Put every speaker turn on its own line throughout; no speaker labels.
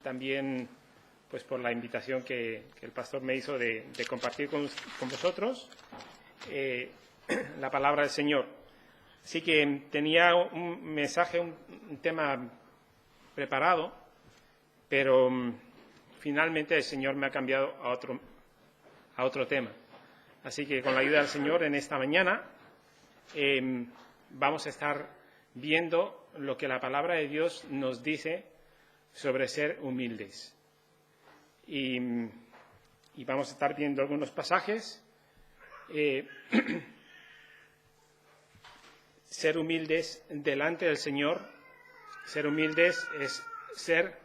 También pues por la invitación que el pastor me hizo de compartir con vosotros la palabra del Señor. Así que tenía un mensaje, un tema preparado, pero finalmente el Señor me ha cambiado a otro tema. Así que con la ayuda del Señor en esta mañana vamos a estar viendo lo que la palabra de Dios nos dice sobre ser humildes. Y vamos a estar viendo algunos pasajes. Ser humildes delante del Señor, ser humildes es ser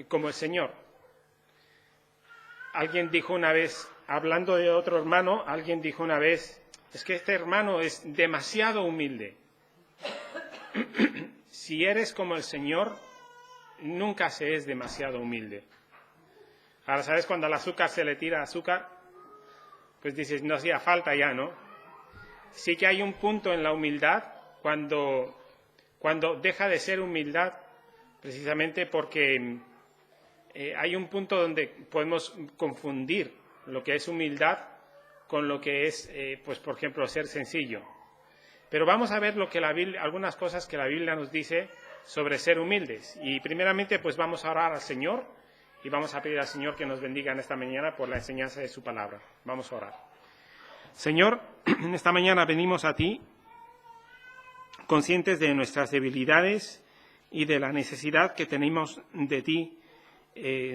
como el Señor. Alguien dijo una vez, hablando de otro hermano, alguien dijo una vez, es que este hermano es demasiado humilde. Si eres como el Señor, nunca se es demasiado humilde. Ahora, ¿sabes? Cuando al azúcar se le tira azúcar, pues dices, no hacía falta ya, ¿no? Sí que hay un punto en la humildad cuando deja de ser humildad, precisamente porque hay un punto donde podemos confundir lo que es humildad con lo que es, pues por ejemplo, ser sencillo. Pero vamos a ver algunas cosas que la Biblia nos dice sobre ser humildes. Y primeramente, pues vamos a orar al Señor y vamos a pedir al Señor que nos bendiga en esta mañana por la enseñanza de su palabra. Vamos a orar. Señor, en esta mañana venimos a ti, conscientes de nuestras debilidades y de la necesidad que tenemos de ti,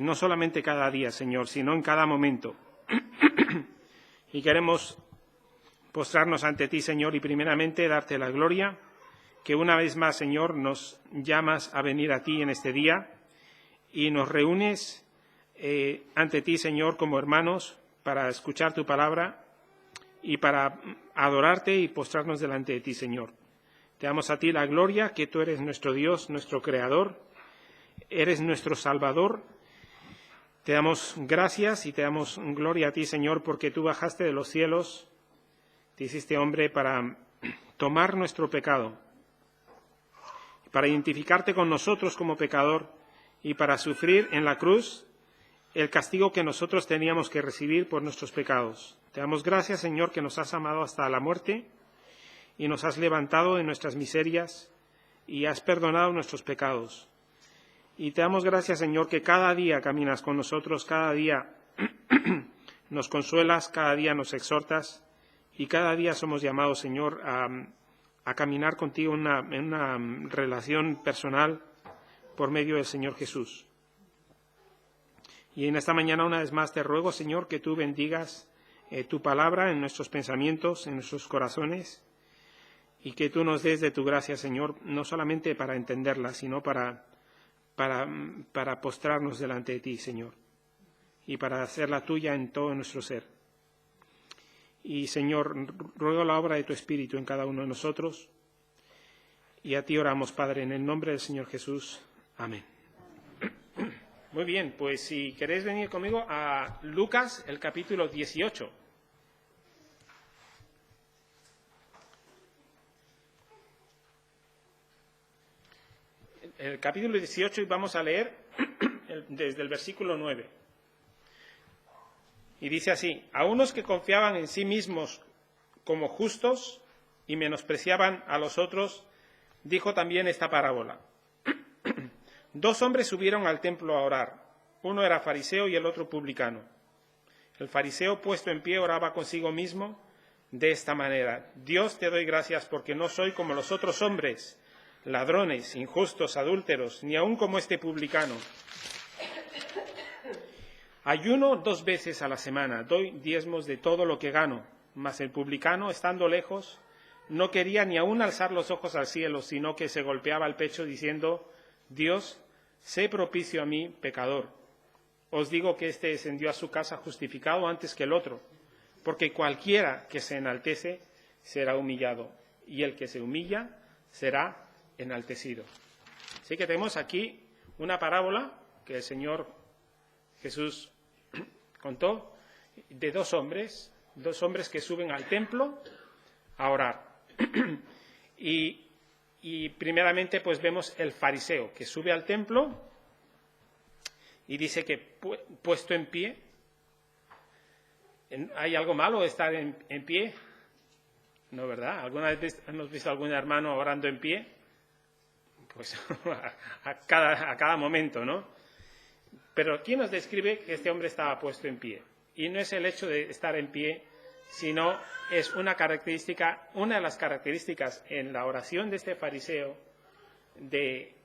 no solamente cada día, Señor, sino en cada momento. Y queremos postrarnos ante ti, Señor, y primeramente darte la gloria, que una vez más, Señor, nos llamas a venir a ti en este día y nos reúnes ante ti, Señor, como hermanos, para escuchar tu palabra y para adorarte y postrarnos delante de ti, Señor. Te damos a ti la gloria, que tú eres nuestro Dios, nuestro Creador, eres nuestro Salvador. Te damos gracias y te damos gloria a ti, Señor, porque tú bajaste de los cielos, te hiciste hombre para tomar nuestro pecado, para identificarte con nosotros como pecador y para sufrir en la cruz el castigo que nosotros teníamos que recibir por nuestros pecados. Te damos gracias, Señor, que nos has amado hasta la muerte y nos has levantado de nuestras miserias y has perdonado nuestros pecados. Y te damos gracias, Señor, que cada día caminas con nosotros, cada día nos consuelas, cada día nos exhortas y cada día somos llamados, Señor, a caminar contigo en una relación personal por medio del Señor Jesús. Y en esta mañana, una vez más, te ruego, Señor, que tú bendigas tu palabra en nuestros pensamientos, en nuestros corazones, y que tú nos des de tu gracia, Señor, no solamente para entenderla, sino para postrarnos delante de ti, Señor, y para hacerla tuya en todo nuestro ser. Y, Señor, ruego la obra de tu Espíritu en cada uno de nosotros, y a ti oramos, Padre, en el nombre del Señor Jesús. Amén. Muy bien, pues si queréis venir conmigo a Lucas, el capítulo 18. El capítulo 18 y vamos a leer desde el versículo 9. Y dice así: a unos que confiaban en sí mismos como justos y menospreciaban a los otros, dijo también esta parábola. 2 hombres subieron al templo a orar. Uno era fariseo y el otro publicano. El fariseo, puesto en pie, oraba consigo mismo de esta manera: Dios, te doy gracias porque no soy como los otros hombres, ladrones, injustos, adúlteros, ni aun como este publicano. Ayuno 2 veces a la semana, doy diezmos de todo lo que gano. Mas el publicano, estando lejos, no quería ni aun alzar los ojos al cielo, sino que se golpeaba el pecho diciendo: Dios, sé propicio a mí, pecador. Os digo que éste descendió a su casa justificado antes que el otro, porque cualquiera que se enaltece será humillado, y el que se humilla será enaltecido. Así que tenemos aquí una parábola que el Señor Jesús contó de 2 hombres que suben al templo a orar. Y primeramente pues vemos el fariseo que sube al templo y dice que puesto en pie. ¿Hay algo malo de estar en pie? No, ¿verdad? ¿Alguna vez hemos visto a algún hermano orando en pie? Pues a cada momento, ¿no? Pero ¿quién nos describe que este hombre estaba puesto en pie? Y no es el hecho de estar en pie, sino es una de las características en la oración de este fariseo de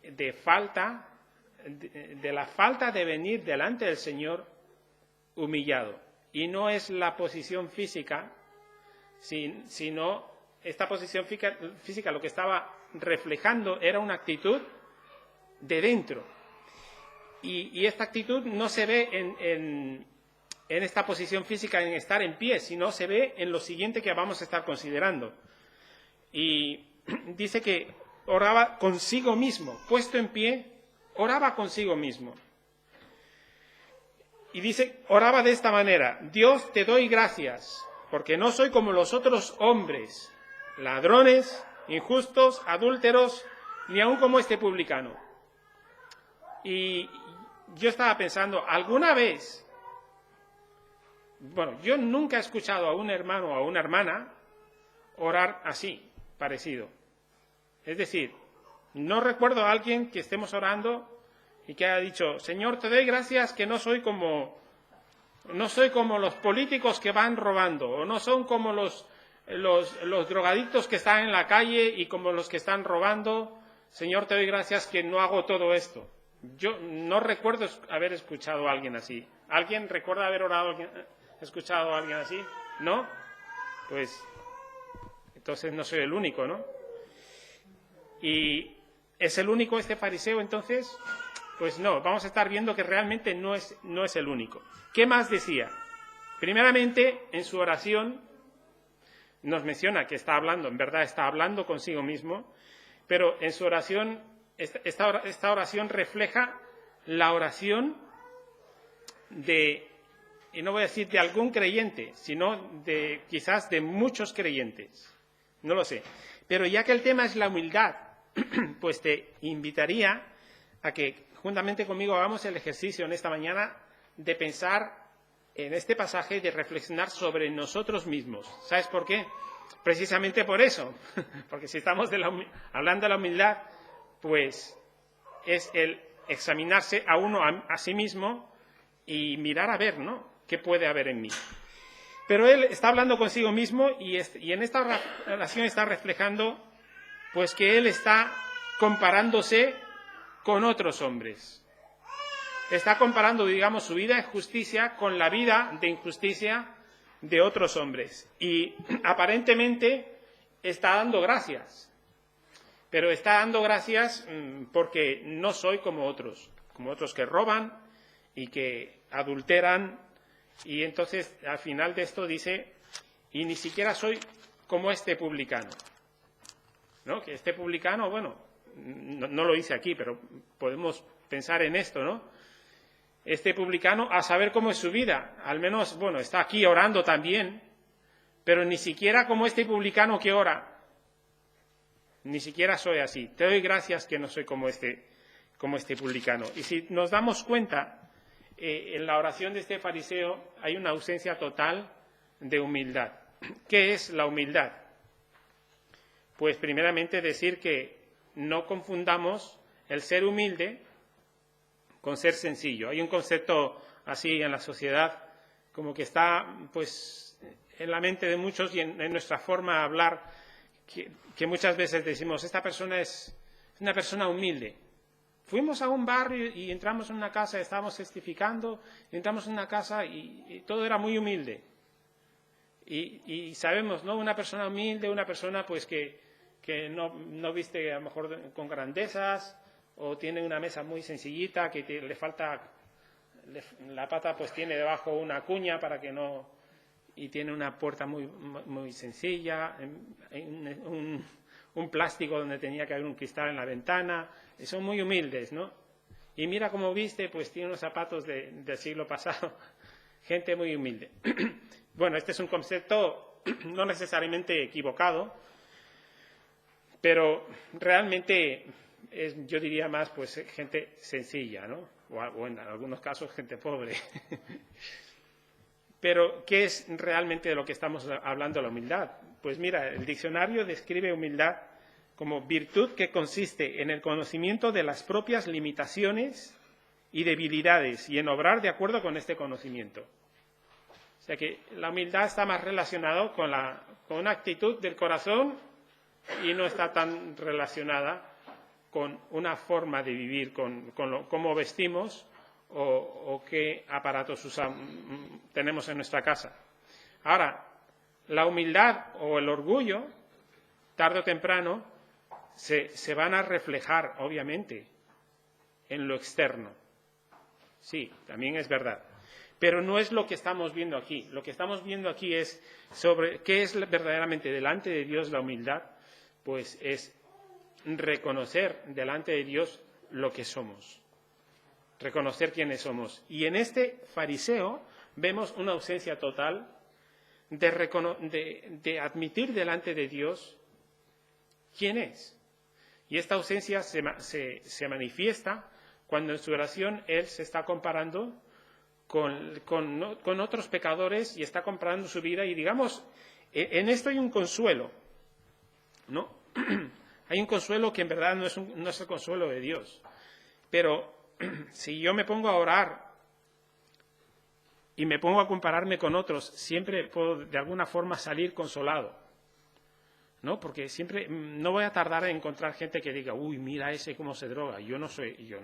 la falta de venir delante del Señor humillado. Y no es la posición física, sino esta posición física lo que estaba reflejando era una actitud de dentro. Y esta actitud no se ve en esta posición física, en estar en pie, sino se ve en lo siguiente que vamos a estar considerando. Y dice que oraba consigo mismo, puesto en pie, oraba consigo mismo. Y dice, oraba de esta manera: Dios, te doy gracias, porque no soy como los otros hombres, ladrones, injustos, adúlteros, ni aun como este publicano. Y yo estaba pensando, alguna vez, bueno, yo nunca he escuchado a un hermano o a una hermana orar así, parecido. Es decir, no recuerdo a alguien que estemos orando y que haya dicho: Señor, te doy gracias que no soy como los políticos que van robando, o no son como los drogadictos que están en la calle y como los que están robando. Señor, te doy gracias que no hago todo esto. Yo no recuerdo haber escuchado a alguien así. ¿Alguien recuerda haber escuchado a alguien así? ¿No? Pues entonces no soy el único, ¿no? ¿Y es el único este fariseo entonces? Pues no, vamos a estar viendo que realmente no es el único. ¿Qué más decía? Primeramente, en su oración nos menciona que está hablando, en verdad está hablando consigo mismo, pero en su oración, esta oración refleja la oración y no voy a decir de algún creyente, sino quizás de muchos creyentes. No lo sé. Pero ya que el tema es la humildad, pues te invitaría a que juntamente conmigo hagamos el ejercicio en esta mañana de pensar en este pasaje, de reflexionar sobre nosotros mismos. ¿Sabes por qué? Precisamente por eso. Porque si estamos hablando de la humildad, pues es el examinarse a uno a sí mismo y mirar a ver, ¿no?, qué puede haber en mí. Pero él está hablando consigo mismo y en esta oración está reflejando pues que él está comparándose con otros hombres. Está comparando, digamos, su vida de justicia con la vida de injusticia de otros hombres. Y aparentemente está dando gracias. Pero está dando gracias porque no soy como otros que roban y que adulteran. Y entonces, al final de esto dice, y ni siquiera soy como este publicano. ¿No? Que este publicano, bueno, no lo dice aquí, pero podemos pensar en esto, ¿no? Este publicano, a saber cómo es su vida, al menos, bueno, está aquí orando también, pero ni siquiera como este publicano que ora, ni siquiera soy así. Te doy gracias que no soy como este publicano. Y si nos damos cuenta, en la oración de este fariseo hay una ausencia total de humildad. ¿Qué es la humildad? Pues primeramente decir que no confundamos el ser humilde con ser sencillo. Hay un concepto así en la sociedad como que está pues en la mente de muchos y en nuestra forma de hablar, que muchas veces decimos, esta persona es una persona humilde. Fuimos a un barrio y entramos en una casa, estábamos testificando, entramos en una casa y todo era muy humilde. Y sabemos, ¿no?, una persona humilde, una persona pues que no viste a lo mejor con grandezas, o tiene una mesa muy sencillita, que le falta, la pata pues tiene debajo una cuña para que no, y tiene una puerta muy sencilla, un plástico donde tenía que haber un cristal en la ventana, son muy humildes, ¿no? Y mira cómo viste, pues tiene unos zapatos del siglo pasado, gente muy humilde. Bueno, este es un concepto no necesariamente equivocado, pero realmente es, yo diría más, pues gente sencilla, ¿no? o en algunos casos gente pobre. Pero, ¿qué es realmente de lo que estamos hablando la humildad? Pues mira, el diccionario describe humildad como virtud que consiste en el conocimiento de las propias limitaciones y debilidades y en obrar de acuerdo con este conocimiento. O sea que la humildad está más relacionada con una actitud del corazón y no está tan relacionada con una forma de vivir, con cómo vestimos o qué aparatos tenemos en nuestra casa. Ahora, la humildad o el orgullo, tarde o temprano, se van a reflejar, obviamente, en lo externo. Sí, también es verdad. Pero no es lo que estamos viendo aquí. Lo que estamos viendo aquí es sobre qué es verdaderamente delante de Dios la humildad, pues es reconocer delante de Dios lo que somos, reconocer quiénes somos. Y en este fariseo vemos una ausencia total de admitir delante de Dios quién es. Y esta ausencia se manifiesta cuando en su oración él se está comparando con otros pecadores y está comparando su vida. Y digamos, en esto hay un consuelo, ¿no? Hay un consuelo que en verdad no es el consuelo de Dios. Pero si yo me pongo a orar y me pongo a compararme con otros, siempre puedo de alguna forma salir consolado, ¿no? Porque siempre no voy a tardar en encontrar gente que diga, uy, mira ese cómo se droga, yo no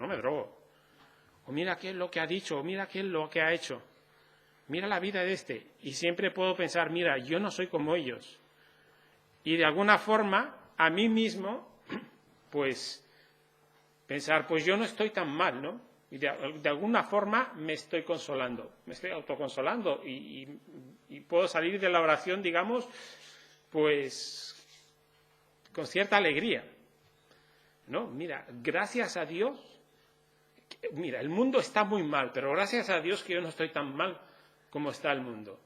me drogo. O mira qué es lo que ha dicho, o mira qué es lo que ha hecho. Mira la vida de este. Y siempre puedo pensar, mira, yo no soy como ellos. Y de alguna forma, a mí mismo, pues, pensar, pues yo no estoy tan mal, ¿no? Y de alguna forma me estoy consolando, me estoy autoconsolando y puedo salir de la oración, digamos, pues, con cierta alegría, ¿no? Mira, gracias a Dios, mira, el mundo está muy mal, pero gracias a Dios que yo no estoy tan mal como está el mundo,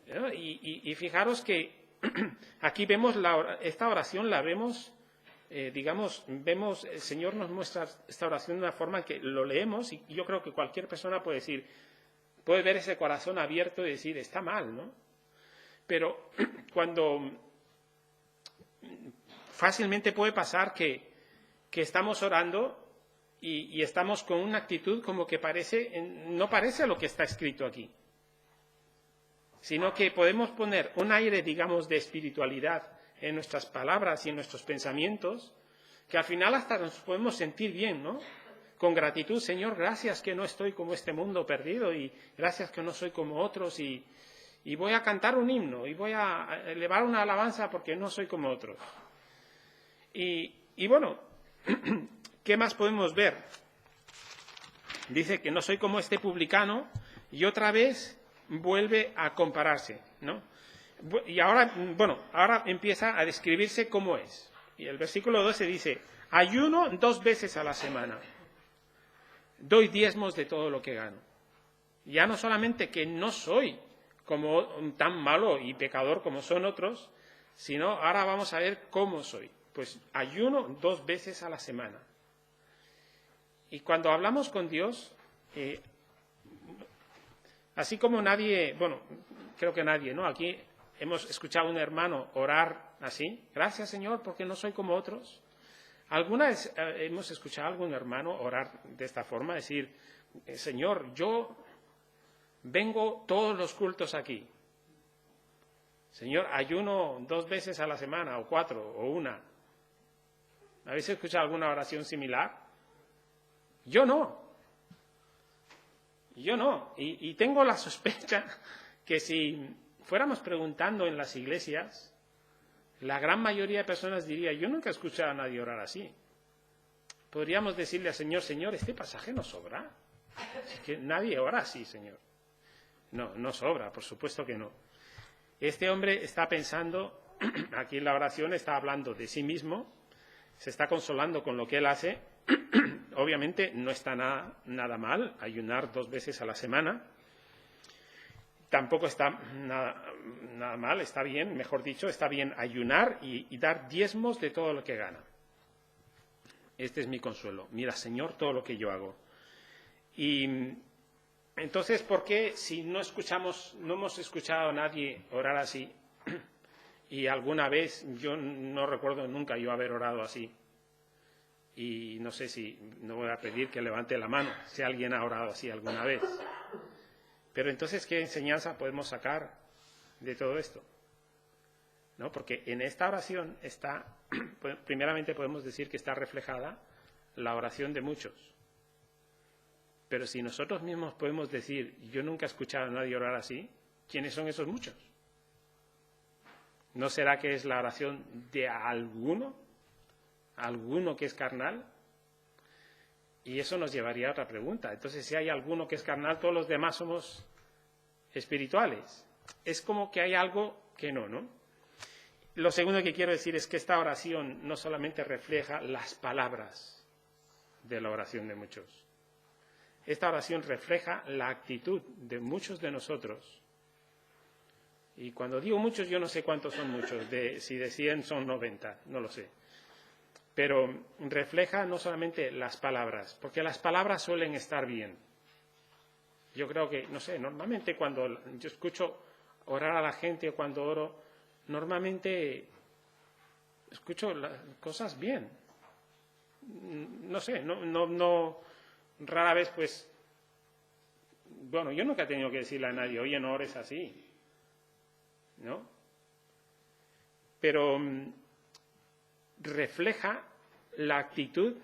¿no? Y fijaros que aquí vemos esta oración, la vemos, vemos, el Señor nos muestra esta oración de una forma que lo leemos y yo creo que cualquier persona puede decir, puede ver ese corazón abierto y decir, está mal, ¿no? Pero cuando fácilmente puede pasar que estamos orando y estamos con una actitud como que no parece lo que está escrito aquí, sino que podemos poner un aire, digamos, de espiritualidad en nuestras palabras y en nuestros pensamientos, que al final hasta nos podemos sentir bien, ¿no? Con gratitud, Señor, gracias que no estoy como este mundo perdido y gracias que no soy como otros y voy a cantar un himno y voy a elevar una alabanza porque no soy como otros. Y bueno, ¿qué más podemos ver? Dice que no soy como este publicano y otra vez vuelve a compararse, ¿no? Y ahora empieza a describirse cómo es. Y el versículo 12 dice, ayuno 2 veces a la semana, doy diezmos de todo lo que gano. Ya no solamente que no soy como tan malo y pecador como son otros, sino ahora vamos a ver cómo soy. Pues ayuno 2 veces a la semana. Y cuando hablamos con Dios, así como nadie, bueno, creo que nadie, ¿no? Aquí hemos escuchado a un hermano orar así, gracias Señor porque no soy como otros. ¿Alguna vez hemos escuchado a algún hermano orar de esta forma? Decir, Señor, yo vengo todos los cultos aquí. Señor, ayuno 2 veces a la semana, o 4, o 1. ¿Habéis escuchado alguna oración similar? Yo no. Y tengo la sospecha que si fuéramos preguntando en las iglesias, la gran mayoría de personas diría, yo nunca he escuchado a nadie orar así. Podríamos decirle al Señor, Señor, ¿este pasaje no sobra? Es que nadie ora así, Señor. No sobra, por supuesto que no. Este hombre está pensando, aquí en la oración está hablando de sí mismo, se está consolando con lo que él hace. Obviamente no está nada mal ayunar 2 veces a la semana. Tampoco está nada mal, está bien, mejor dicho, está bien ayunar y dar diezmos de todo lo que gana. Este es mi consuelo. Mira, Señor, todo lo que yo hago. Y entonces, ¿por qué si no hemos escuchado a nadie orar así? Y alguna vez, yo no recuerdo nunca yo haber orado así. Y no sé si, no voy a pedir que levante la mano si alguien ha orado así alguna vez. Pero entonces, ¿qué enseñanza podemos sacar de todo esto? ¿No? Porque en esta oración está, primeramente podemos decir que está reflejada la oración de muchos. Pero si nosotros mismos podemos decir, yo nunca he escuchado a nadie orar así, ¿quiénes son esos muchos? ¿No será que es la oración de alguno que es carnal? Y eso nos llevaría a otra pregunta. Entonces, si hay alguno que es carnal, todos los demás somos espirituales. Es como que hay algo que no, ¿no? Lo segundo que quiero decir es que esta oración no solamente refleja las palabras de la oración de muchos. Esta oración refleja la actitud de muchos de nosotros. Y cuando digo muchos, yo no sé cuántos son muchos, si de 100 son 90, no lo sé. Pero refleja no solamente las palabras, porque las palabras suelen estar bien. Yo creo que, no sé, normalmente cuando yo escucho orar a la gente o cuando oro, normalmente escucho las cosas bien. No sé, no rara vez pues, bueno, yo nunca he tenido que decirle a nadie, oye, no ores así, ¿no? Pero refleja la actitud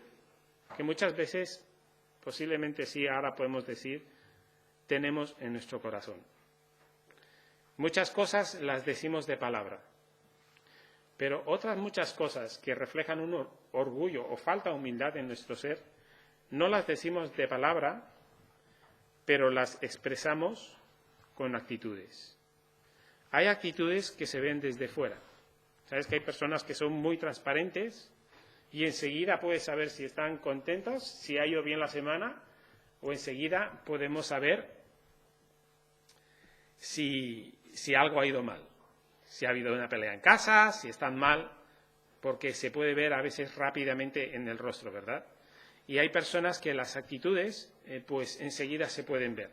que muchas veces, posiblemente sí, ahora podemos decir, tenemos en nuestro corazón. Muchas cosas las decimos de palabra, pero otras muchas cosas que reflejan un orgullo o falta de humildad en nuestro ser, no las decimos de palabra, pero las expresamos con actitudes. Hay actitudes que se ven desde fuera. Sabes que hay personas que son muy transparentes y enseguida puedes saber si están contentos, si ha ido bien la semana, o enseguida podemos saber si algo ha ido mal, si ha habido una pelea en casa, si están mal, porque se puede ver a veces rápidamente en el rostro, ¿verdad? Y hay personas que las actitudes, pues enseguida se pueden ver.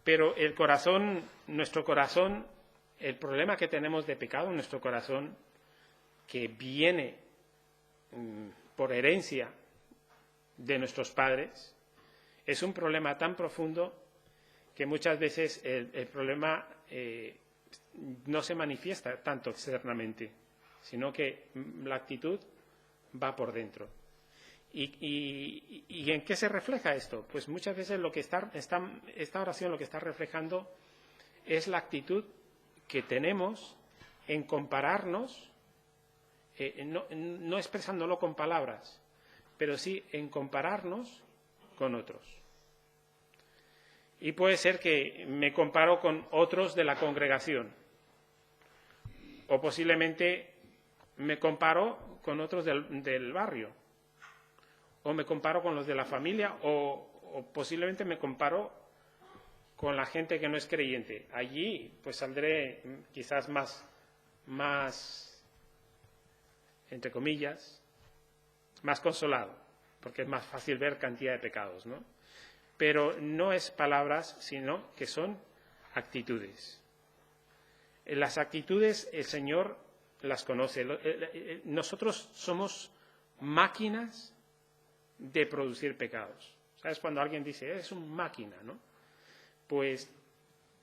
Pero el corazón, nuestro corazón, el problema que tenemos de pecado en nuestro corazón, que viene por herencia de nuestros padres, es un problema tan profundo que muchas veces el problema no se manifiesta tanto externamente, sino que la actitud va por dentro. ¿Y en qué se refleja esto? Pues muchas veces lo que esta oración lo que está reflejando es la actitud que tenemos en compararnos, no expresándolo con palabras, pero sí en compararnos con otros. Y puede ser que me comparo con otros de la congregación, o posiblemente me comparo con otros del barrio, o me comparo con los de la familia, o posiblemente me comparo con la gente que no es creyente. Allí pues saldré quizás más, entre comillas, más consolado, porque es más fácil ver cantidad de pecados, ¿no? Pero no es palabras, sino que son actitudes. Las actitudes el Señor las conoce. Nosotros somos máquinas de producir pecados. ¿Sabes? Cuando alguien dice, es una máquina, ¿no? Pues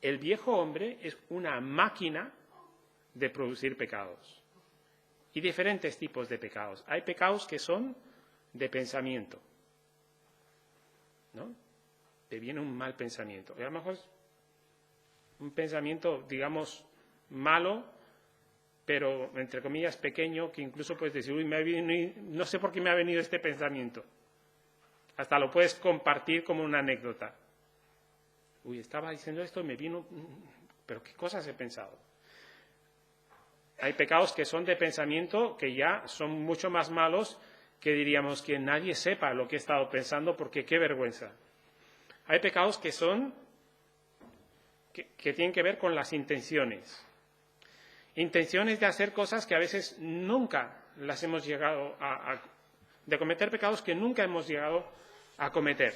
el viejo hombre es una máquina de producir pecados. Y diferentes tipos de pecados. Hay pecados que son de pensamiento, ¿no? Te viene un mal pensamiento. Y a lo mejor es un pensamiento, digamos, malo, pero, entre comillas, pequeño, que incluso puedes decir, uy, no sé por qué me ha venido este pensamiento. Hasta lo puedes compartir como una anécdota. Uy, estaba diciendo esto y me vino, pero ¿qué cosas he pensado? Hay pecados que son de pensamiento que ya son mucho más malos que diríamos que nadie sepa lo que he estado pensando porque qué vergüenza. Hay pecados que tienen que ver con las intenciones. Intenciones de hacer cosas que a veces nunca las hemos llegado de cometer pecados que nunca hemos llegado a cometer.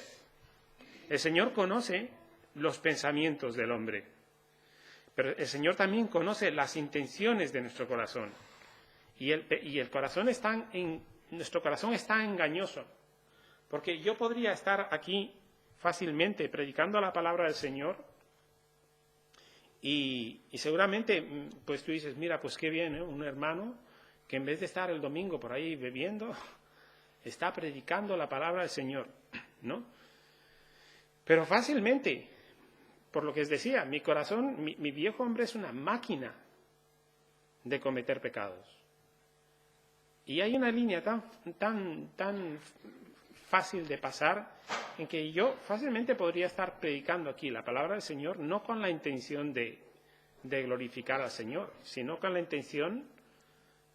El Señor conoce los pensamientos del hombre, pero el Señor también conoce las intenciones de nuestro corazón. Y el corazón nuestro corazón está engañoso, porque yo podría estar aquí fácilmente predicando la palabra del Señor y seguramente pues tú dices, mira, pues qué bien, ¿eh? Un hermano que en vez de estar el domingo por ahí bebiendo, está predicando la palabra del Señor, ¿no? Pero fácilmente, por lo que os decía, mi corazón, mi viejo hombre es una máquina de cometer pecados. Y hay una línea tan fácil de pasar en que yo fácilmente podría estar predicando aquí la palabra del Señor, no con la intención de glorificar al Señor, sino con la intención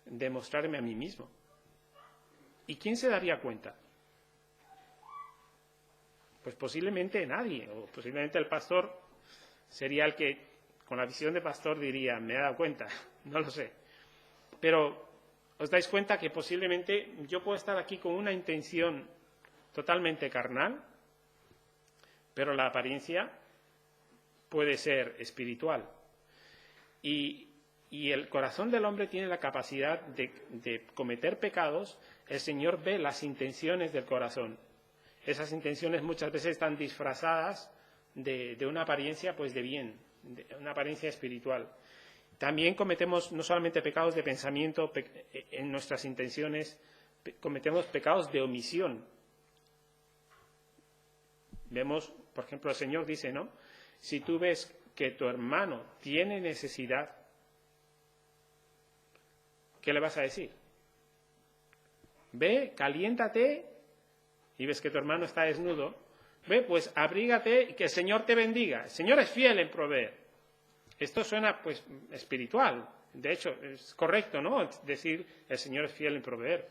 de mostrarme a mí mismo. ¿Y quién se daría cuenta? Pues posiblemente nadie, o posiblemente el pastor sería el que, con la visión de pastor, diría, me he dado cuenta, no lo sé. Pero os dais cuenta que posiblemente yo puedo estar aquí con una intención totalmente carnal, pero la apariencia puede ser espiritual. Y el corazón del hombre tiene la capacidad de cometer pecados. El Señor ve las intenciones del corazón. Esas intenciones muchas veces están disfrazadas de una apariencia pues de bien, de una apariencia espiritual. También cometemos no solamente pecados de pensamiento en nuestras intenciones, cometemos pecados de omisión. Vemos, por ejemplo, el Señor dice, ¿no? Si tú ves que tu hermano tiene necesidad, ¿qué le vas a decir? Ve, caliéntate y ves que tu hermano está desnudo. Ve, pues abrígate y que el Señor te bendiga. El Señor es fiel en proveer. Esto suena, pues, espiritual. De hecho, es correcto, ¿no? Decir, el Señor es fiel en proveer.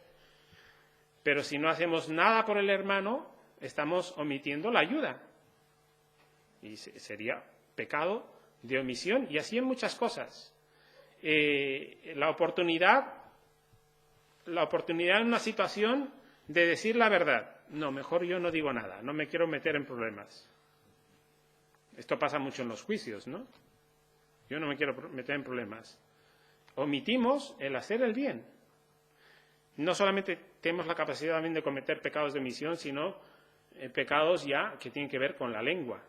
Pero si no hacemos nada por el hermano, estamos omitiendo la ayuda. Y sería pecado de omisión. Y así en muchas cosas. La oportunidad en una situación de decir la verdad. No, mejor yo no digo nada, no me quiero meter en problemas. Esto pasa mucho en los juicios, ¿no? Yo no me quiero meter en problemas. Omitimos el hacer el bien. No solamente tenemos la capacidad también de cometer pecados de omisión, sino pecados ya que tienen que ver con la lengua.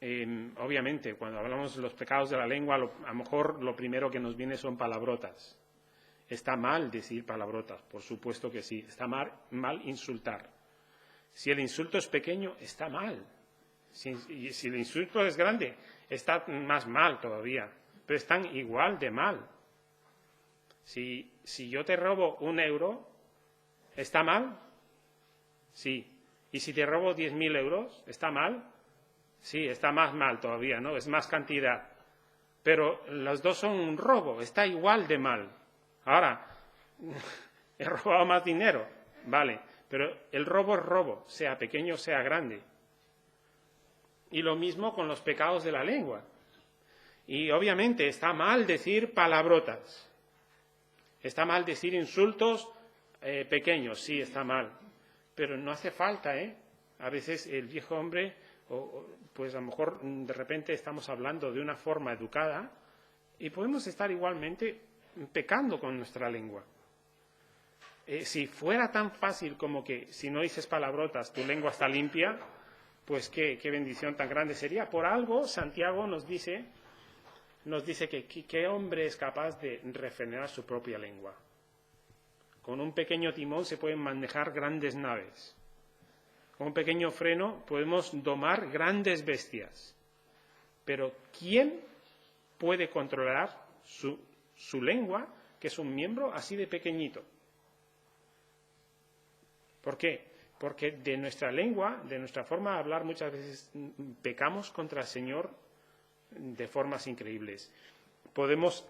Obviamente, cuando hablamos de los pecados de la lengua, a lo mejor lo primero que nos viene son palabrotas. Está mal decir palabrotas, por supuesto que sí. Está mal insultar. Si el insulto es pequeño, está mal. Si el insulto es grande, está más mal todavía. Pero están igual de mal. Si yo te robo 1 euro, ¿está mal? Sí. ¿Y si te robo 10.000 euros, está mal? Sí, está más mal todavía, ¿no? Es más cantidad. Pero los dos son un robo, está igual de mal. Ahora, he robado más dinero, vale, pero el robo es robo, sea pequeño, sea grande. Y lo mismo con los pecados de la lengua. Y obviamente está mal decir palabrotas. Está mal decir insultos pequeños, sí, está mal. Pero no hace falta, ¿eh? A veces el viejo hombre, pues a lo mejor de repente estamos hablando de una forma educada y podemos estar igualmente pecando con nuestra lengua. Si fuera tan fácil como que si no dices palabrotas tu lengua está limpia, pues qué bendición tan grande sería. Por algo Santiago nos dice que qué hombre es capaz de refrenar su propia lengua. Con un pequeño timón se pueden manejar grandes naves. Con un pequeño freno podemos domar grandes bestias. Pero ¿quién puede controlar su lengua, que es un miembro así de pequeñito? ¿Por qué? Porque de nuestra lengua, de nuestra forma de hablar, muchas veces pecamos contra el Señor de formas increíbles. Podemos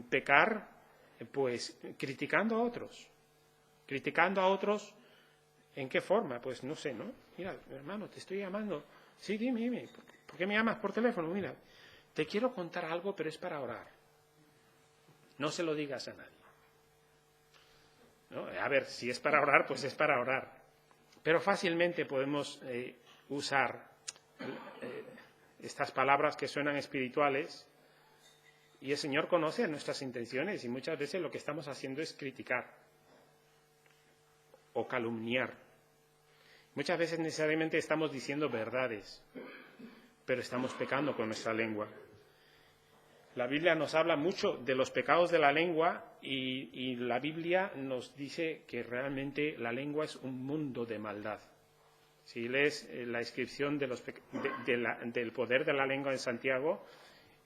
pecar, pues, criticando a otros. Criticando a otros, ¿en qué forma? Pues no sé, ¿no? Mira, hermano, te estoy llamando. Sí, dime. ¿Por qué me llamas por teléfono? Mira, te quiero contar algo, pero es para orar. No se lo digas a nadie. ¿No? A ver, si es para orar, pues es para orar. Pero fácilmente podemos usar estas palabras que suenan espirituales, y el Señor conoce nuestras intenciones, y muchas veces lo que estamos haciendo es criticar o calumniar. Muchas veces necesariamente estamos diciendo verdades, pero estamos pecando con nuestra lengua. La Biblia nos habla mucho de los pecados de la lengua, y la Biblia nos dice que realmente la lengua es un mundo de maldad. Si lees la descripción de del poder de la lengua en Santiago,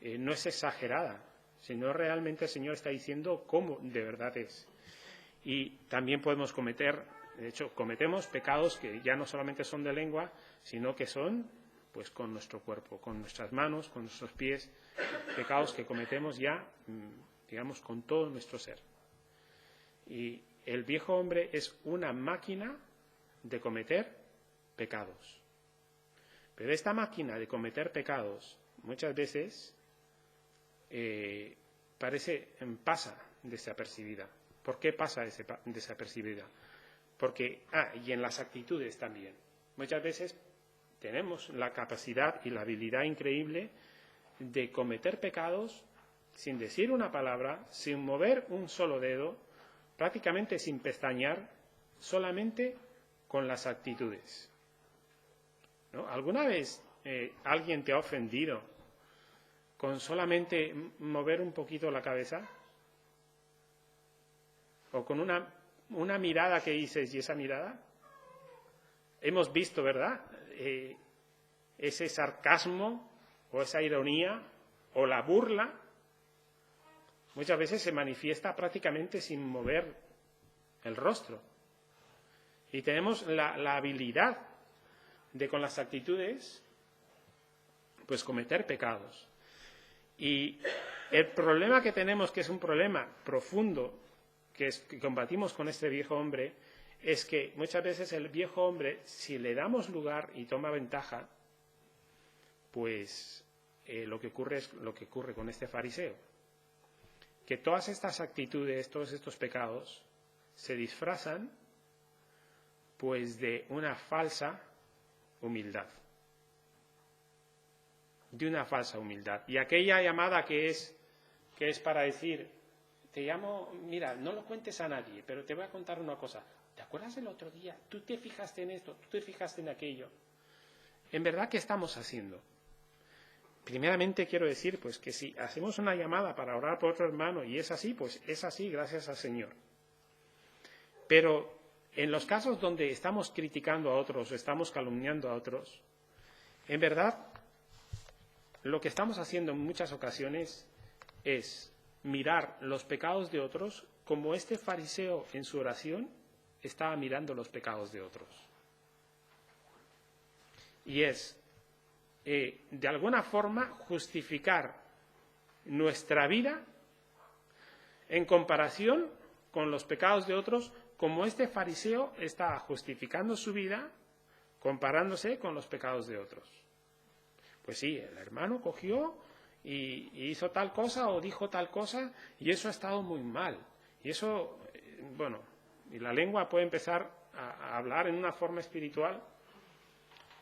no es exagerada, sino realmente el Señor está diciendo cómo de verdad es. Y también podemos cometer, de hecho, cometemos pecados que ya no solamente son de lengua, sino que son pues con nuestro cuerpo, con nuestras manos, con nuestros pies, pecados que cometemos ya, digamos, con todo nuestro ser. Y el viejo hombre es una máquina de cometer pecados. Pero esta máquina de cometer pecados muchas veces pasa desapercibida. ¿Por qué pasa desapercibida? Porque, y en las actitudes también. Muchas veces tenemos la capacidad y la habilidad increíble de cometer pecados sin decir una palabra, sin mover un solo dedo, prácticamente sin pestañear, solamente con las actitudes. ¿No? ¿Alguna vez alguien te ha ofendido con solamente mover un poquito la cabeza? ¿O con una mirada que dices, y esa mirada? Hemos visto, ¿verdad? Ese sarcasmo o esa ironía o la burla muchas veces se manifiesta prácticamente sin mover el rostro. Y tenemos la habilidad de con las actitudes pues cometer pecados. Y el problema que tenemos, que es un problema profundo, que combatimos con este viejo hombre, es que muchas veces el viejo hombre, si le damos lugar y toma ventaja, pues lo que ocurre es lo que ocurre con este fariseo. Que todas estas actitudes, todos estos pecados, se disfrazan pues de una falsa humildad. De una falsa humildad. Y aquella llamada que es para decir, te llamo, mira, no lo cuentes a nadie, pero te voy a contar una cosa. ¿Te acuerdas del otro día? Tú te fijaste en esto, tú te fijaste en aquello. En verdad, ¿qué estamos haciendo? Primeramente quiero decir pues que si hacemos una llamada para orar por otro hermano y es así, pues es así gracias al Señor. Pero en los casos donde estamos criticando a otros o estamos calumniando a otros, en verdad lo que estamos haciendo en muchas ocasiones es mirar los pecados de otros como este fariseo en su oración estaba mirando los pecados de otros. Y es, de alguna forma, justificar nuestra vida en comparación con los pecados de otros, como este fariseo está justificando su vida comparándose con los pecados de otros. Pues sí, el hermano cogió y hizo tal cosa o dijo tal cosa y eso ha estado muy mal. Y eso, bueno, y la lengua puede empezar a hablar en una forma espiritual,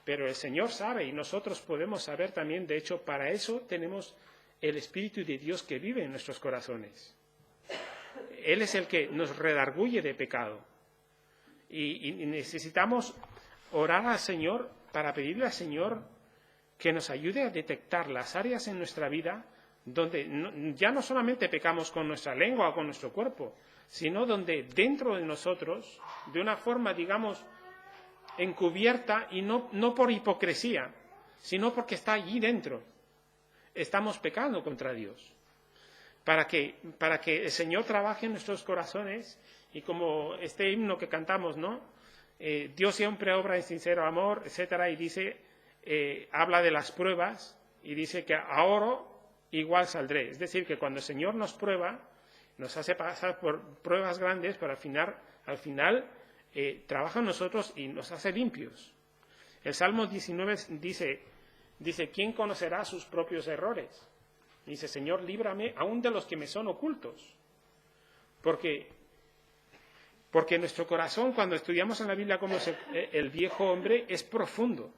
pero el Señor sabe y nosotros podemos saber también. De hecho, para eso tenemos el Espíritu de Dios que vive en nuestros corazones. Él es el que nos redarguye de pecado. Y necesitamos orar al Señor para pedirle al Señor que nos ayude a detectar las áreas en nuestra vida donde ya no solamente pecamos con nuestra lengua o con nuestro cuerpo, sino donde dentro de nosotros, de una forma, digamos, encubierta y no por hipocresía, sino porque está allí dentro, estamos pecando contra Dios. Para que el Señor trabaje en nuestros corazones y como este himno que cantamos, ¿no? Dios siempre obra en sincero amor, etcétera, y dice, habla de las pruebas y dice que a oro igual saldré. Es decir, que cuando el Señor nos prueba, nos hace pasar por pruebas grandes, pero al final trabaja en nosotros y nos hace limpios. El Salmo 19 dice, ¿quién conocerá sus propios errores? Dice, Señor, líbrame aún de los que me son ocultos. Porque Porque nuestro corazón, cuando estudiamos en la Biblia como el viejo hombre, es profundo.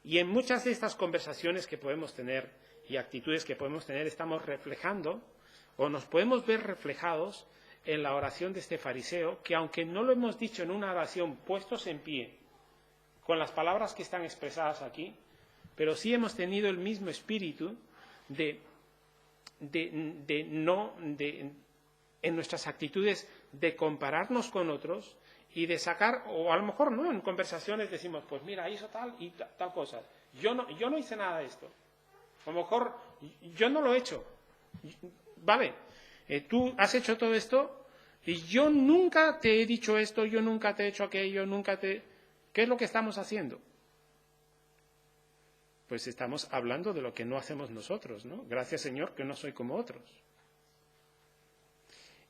Y en muchas de estas conversaciones que podemos tener y actitudes que podemos tener, estamos reflejando o nos podemos ver reflejados en la oración de este fariseo, que aunque no lo hemos dicho en una oración puestos en pie, con las palabras que están expresadas aquí, pero sí hemos tenido el mismo espíritu en nuestras actitudes de compararnos con otros y de sacar, o a lo mejor no, en conversaciones decimos, pues mira, hizo tal y tal cosa. Yo no hice nada de esto. A lo mejor yo no lo he hecho. Vale, tú has hecho todo esto y yo nunca te he dicho esto, yo nunca te he hecho aquello, ¿Qué es lo que estamos haciendo? Pues estamos hablando de lo que no hacemos nosotros, ¿no? Gracias, Señor, que no soy como otros.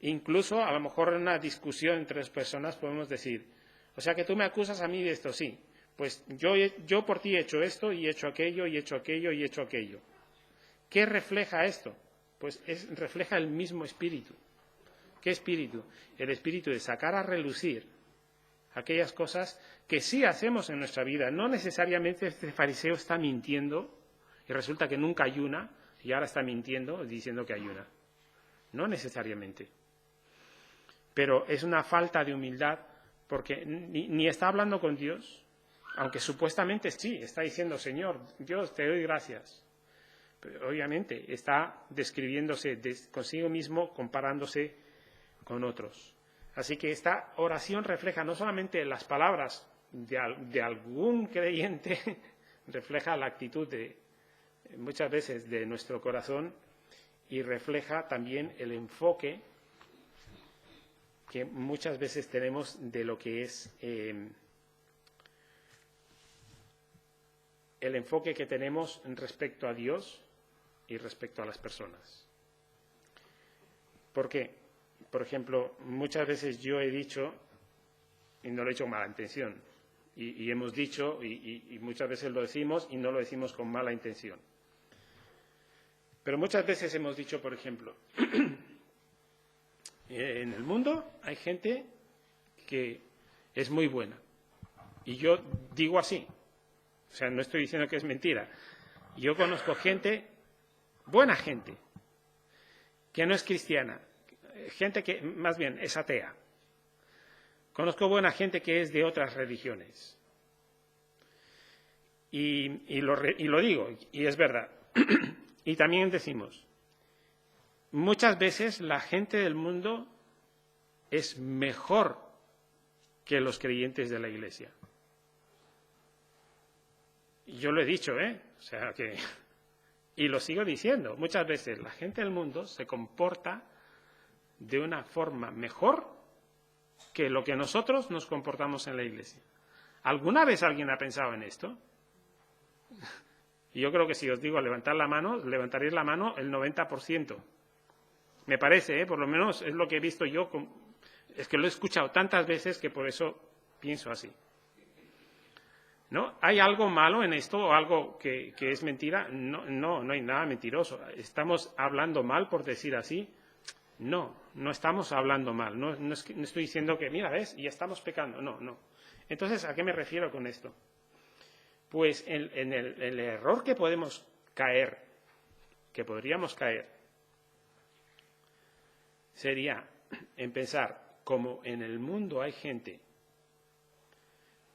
Incluso, a lo mejor en una discusión entre dos personas podemos decir, o sea que tú me acusas a mí de esto, sí. Pues yo por ti he hecho esto y he hecho aquello y he hecho aquello y he hecho aquello. ¿Qué refleja esto? Pues refleja el mismo espíritu. ¿Qué espíritu? El espíritu de sacar a relucir aquellas cosas que sí hacemos en nuestra vida. No necesariamente este fariseo está mintiendo y resulta que nunca ayuna y ahora está mintiendo diciendo que ayuna. No necesariamente. Pero es una falta de humildad porque ni está hablando con Dios, aunque supuestamente sí, está diciendo, Señor, Dios, te doy gracias. Pero obviamente está describiéndose consigo mismo, comparándose con otros. Así que esta oración refleja no solamente las palabras de algún creyente, refleja la actitud muchas veces de nuestro corazón y refleja también el enfoque que muchas veces tenemos de lo que es el enfoque que tenemos respecto a Dios y respecto a las personas. ¿Por qué? Por ejemplo, muchas veces yo he dicho, y no lo he hecho con mala intención, y hemos dicho, y muchas veces lo decimos, y no lo decimos con mala intención. Pero muchas veces hemos dicho, por ejemplo, en el mundo hay gente que es muy buena. Y yo digo así, o sea, no estoy diciendo que es mentira. Yo conozco gente, buena gente, que no es cristiana, gente que más bien es atea. Conozco buena gente que es de otras religiones. Y lo digo, y es verdad. Y también decimos, muchas veces la gente del mundo es mejor que los creyentes de la Iglesia. Y yo lo he dicho, o sea que, y lo sigo diciendo, muchas veces la gente del mundo se comporta de una forma mejor que lo que nosotros nos comportamos en la Iglesia. ¿Alguna vez alguien ha pensado en esto? Y yo creo que si os digo levantar la mano, levantaréis la mano el 90%. Me parece, por lo menos es lo que he visto yo. Es que lo he escuchado tantas veces que por eso pienso así. ¿No? ¿Hay algo malo en esto o algo que es mentira? No hay nada mentiroso. ¿Estamos hablando mal por decir así? No estamos hablando mal. No estoy diciendo que, mira, ¿ves? Y estamos pecando. No. Entonces, ¿a qué me refiero con esto? Pues en el error que podemos caer, que podríamos caer, sería en pensar, como en el mundo hay gente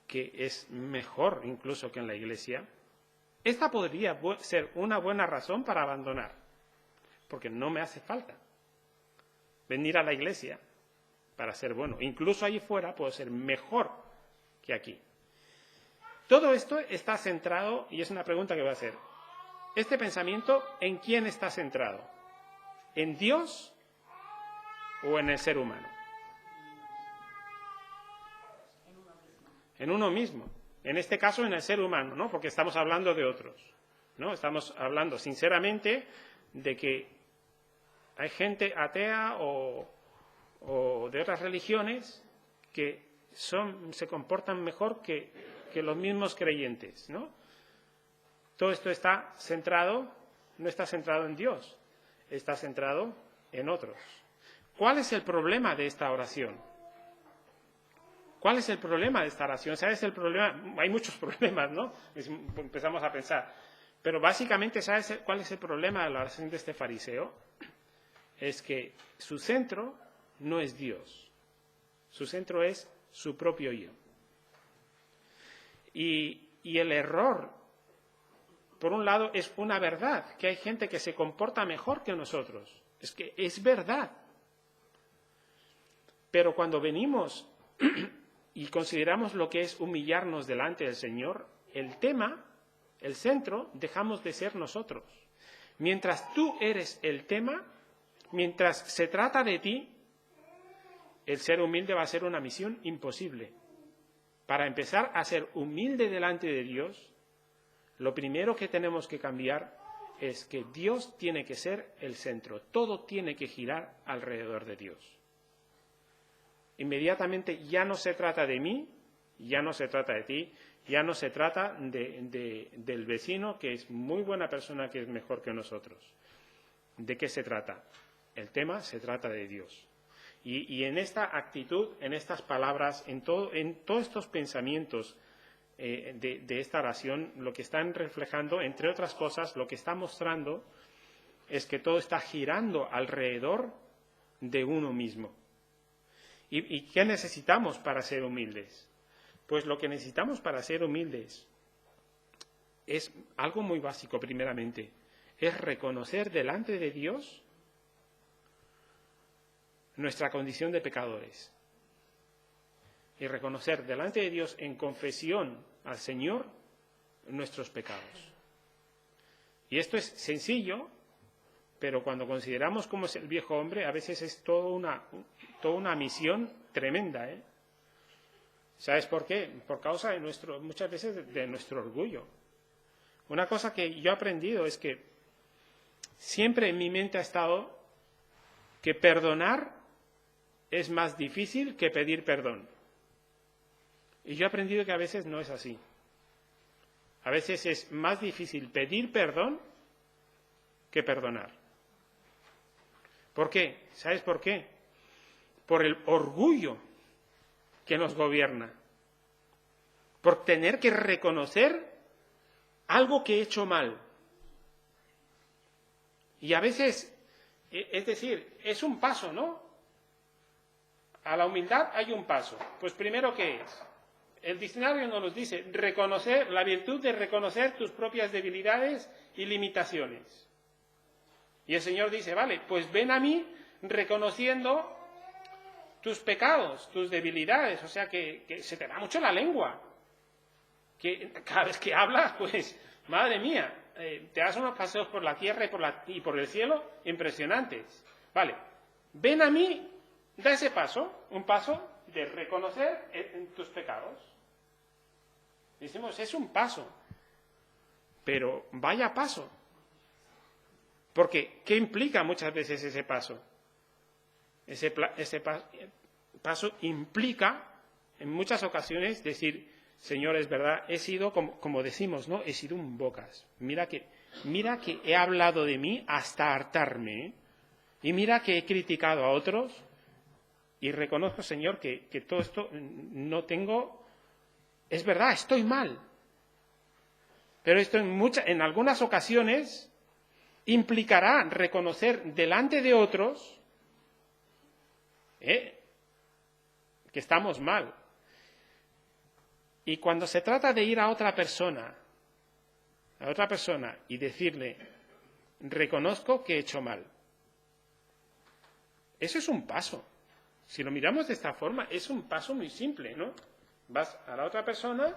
que es mejor incluso que en la Iglesia, esta podría ser una buena razón para abandonar, porque no me hace falta venir a la Iglesia para ser bueno. Incluso allí fuera puedo ser mejor que aquí. Todo esto está centrado, y es una pregunta que voy a hacer, ¿este pensamiento en quién está centrado? ¿En Dios o en el ser humano? En uno mismo. En este caso, en el ser humano, ¿no? Porque estamos hablando de otros, ¿no? Estamos hablando sinceramente de que hay gente atea o de otras religiones que se comportan mejor que los mismos creyentes, ¿no? Todo esto está centrado, no está centrado en Dios, está centrado en otros. ¿Cuál es el problema de esta oración? ¿Cuál es el problema de esta oración? ¿Sabes el problema? Hay muchos problemas, ¿no? Empezamos a pensar. Pero básicamente, ¿sabes cuál es el problema de la oración de este fariseo? Es que su centro no es Dios. Su centro es su propio yo. Y el error, por un lado, es una verdad, que hay gente que se comporta mejor que nosotros. Es que es verdad. Pero cuando venimos y consideramos lo que es humillarnos delante del Señor, el tema, el centro, dejamos de ser nosotros. Mientras tú eres el tema, mientras se trata de ti, el ser humilde va a ser una misión imposible. Para empezar a ser humilde delante de Dios, lo primero que tenemos que cambiar es que Dios tiene que ser el centro. Todo tiene que girar alrededor de Dios. Inmediatamente ya no se trata de mí, ya no se trata de ti, ya no se trata del vecino, que es muy buena persona, que es mejor que nosotros. ¿De qué se trata? El tema se trata de Dios. Y en esta actitud, en estas palabras, en todos estos pensamientos de esta oración, lo que están reflejando, entre otras cosas, lo que está mostrando es que todo está girando alrededor de uno mismo. ¿Y qué necesitamos para ser humildes? Pues lo que necesitamos para ser humildes es algo muy básico, primeramente. Es reconocer delante de Dios nuestra condición de pecadores. Y reconocer delante de Dios en confesión al Señor nuestros pecados. Y esto es sencillo, pero cuando consideramos cómo es el viejo hombre, a veces es toda una misión tremenda, ¿eh? ¿Sabes por qué? Por causa de muchas veces de nuestro orgullo. Una cosa que yo he aprendido es que siempre en mi mente ha estado que perdonar es más difícil que pedir perdón. Y yo he aprendido que a veces no es así. A veces es más difícil pedir perdón que perdonar. ¿Por qué? ¿Sabes por qué? Por el orgullo que nos gobierna. Por tener que reconocer algo que he hecho mal. Y a veces, es decir, es un paso, ¿no? A la humildad hay un paso. Pues primero, ¿qué es? El diccionario nos los dice, reconocer, la virtud de reconocer tus propias debilidades y limitaciones. Y el Señor dice, vale, pues ven a mí reconociendo tus pecados, tus debilidades, o sea que se te da mucho la lengua. Que cada vez que hablas, pues, madre mía, te das unos paseos por la tierra y por el cielo impresionantes. Vale, ven a mí, da ese paso, un paso de reconocer tus pecados. Decimos, es un paso, pero vaya paso. Porque, ¿qué implica muchas veces ese paso? Ese paso implica, en muchas ocasiones, decir, Señor, es verdad, he sido, como decimos, ¿no? He sido un bocas. Mira que he hablado de mí hasta hartarme, ¿eh? Y mira que he criticado a otros y reconozco, Señor, que todo esto no tengo. Es verdad, estoy mal. Pero esto en algunas ocasiones implicará reconocer delante de otros que estamos mal. Y cuando se trata de ir a otra persona y decirle, reconozco que he hecho mal, eso es un paso. Si lo miramos de esta forma, es un paso muy simple, ¿no? Vas a la otra persona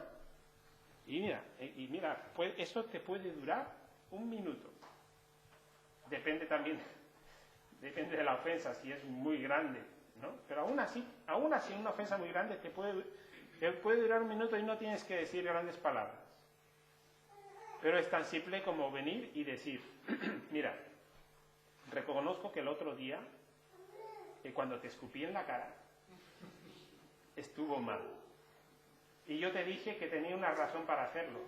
y mira, eso te puede durar un minuto. Depende de la ofensa, si es muy grande, ¿no? Pero aún así una ofensa muy grande te puede durar un minuto y no tienes que decir grandes palabras. Pero es tan simple como venir y decir, mira, reconozco que el otro día, cuando te escupí en la cara, estuvo mal. Y yo te dije que tenía una razón para hacerlo,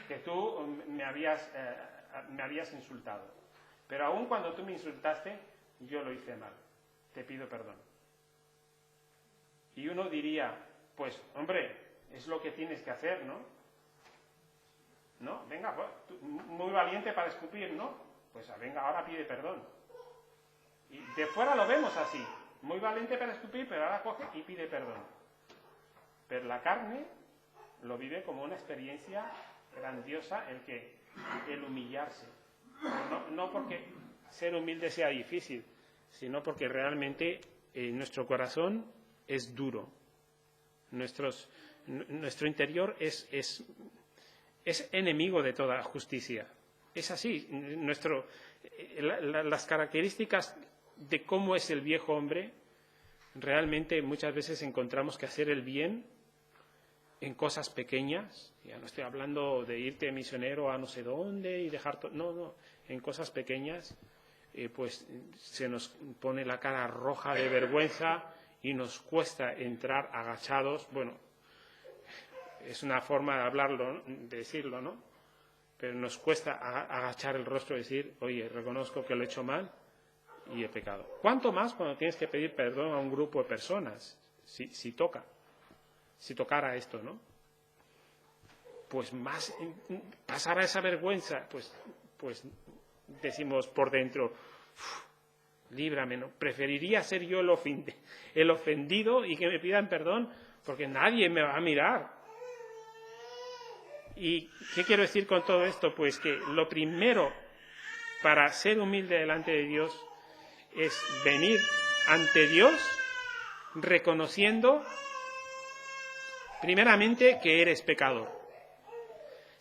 que tú me habías insultado. Pero aún cuando tú me insultaste, yo lo hice mal. Te pido perdón. Y uno diría, pues hombre, es lo que tienes que hacer, ¿no? ¿No? Venga, pues, tú, muy valiente para escupir, ¿no? Pues venga, ahora pide perdón. Y de fuera lo vemos así, muy valiente para escupir, pero ahora coge y pide perdón. Pero la carne lo vive como una experiencia grandiosa el humillarse. No porque ser humilde sea difícil, sino porque realmente nuestro corazón es duro. Nuestro interior es enemigo de toda justicia. Es así. Las características de cómo es el viejo hombre, realmente muchas veces encontramos que hacer el bien en cosas pequeñas, ya no estoy hablando de irte misionero a no sé dónde y dejar todo, no, en cosas pequeñas, pues se nos pone la cara roja de vergüenza y nos cuesta entrar agachados. Bueno, es una forma de hablarlo, de decirlo, ¿no? Pero nos cuesta agachar el rostro y decir, oye, reconozco que lo he hecho mal y he pecado. ¿Cuánto más cuando tienes que pedir perdón a un grupo de personas? Si tocara esto, ¿no? Pues más pasar a esa vergüenza, pues decimos por dentro, líbrame, ¿no? Preferiría ser yo el ofendido y que me pidan perdón, porque nadie me va a mirar. ¿Y qué quiero decir con todo esto? Pues que lo primero para ser humilde delante de Dios es venir ante Dios reconociendo primeramente que eres pecador.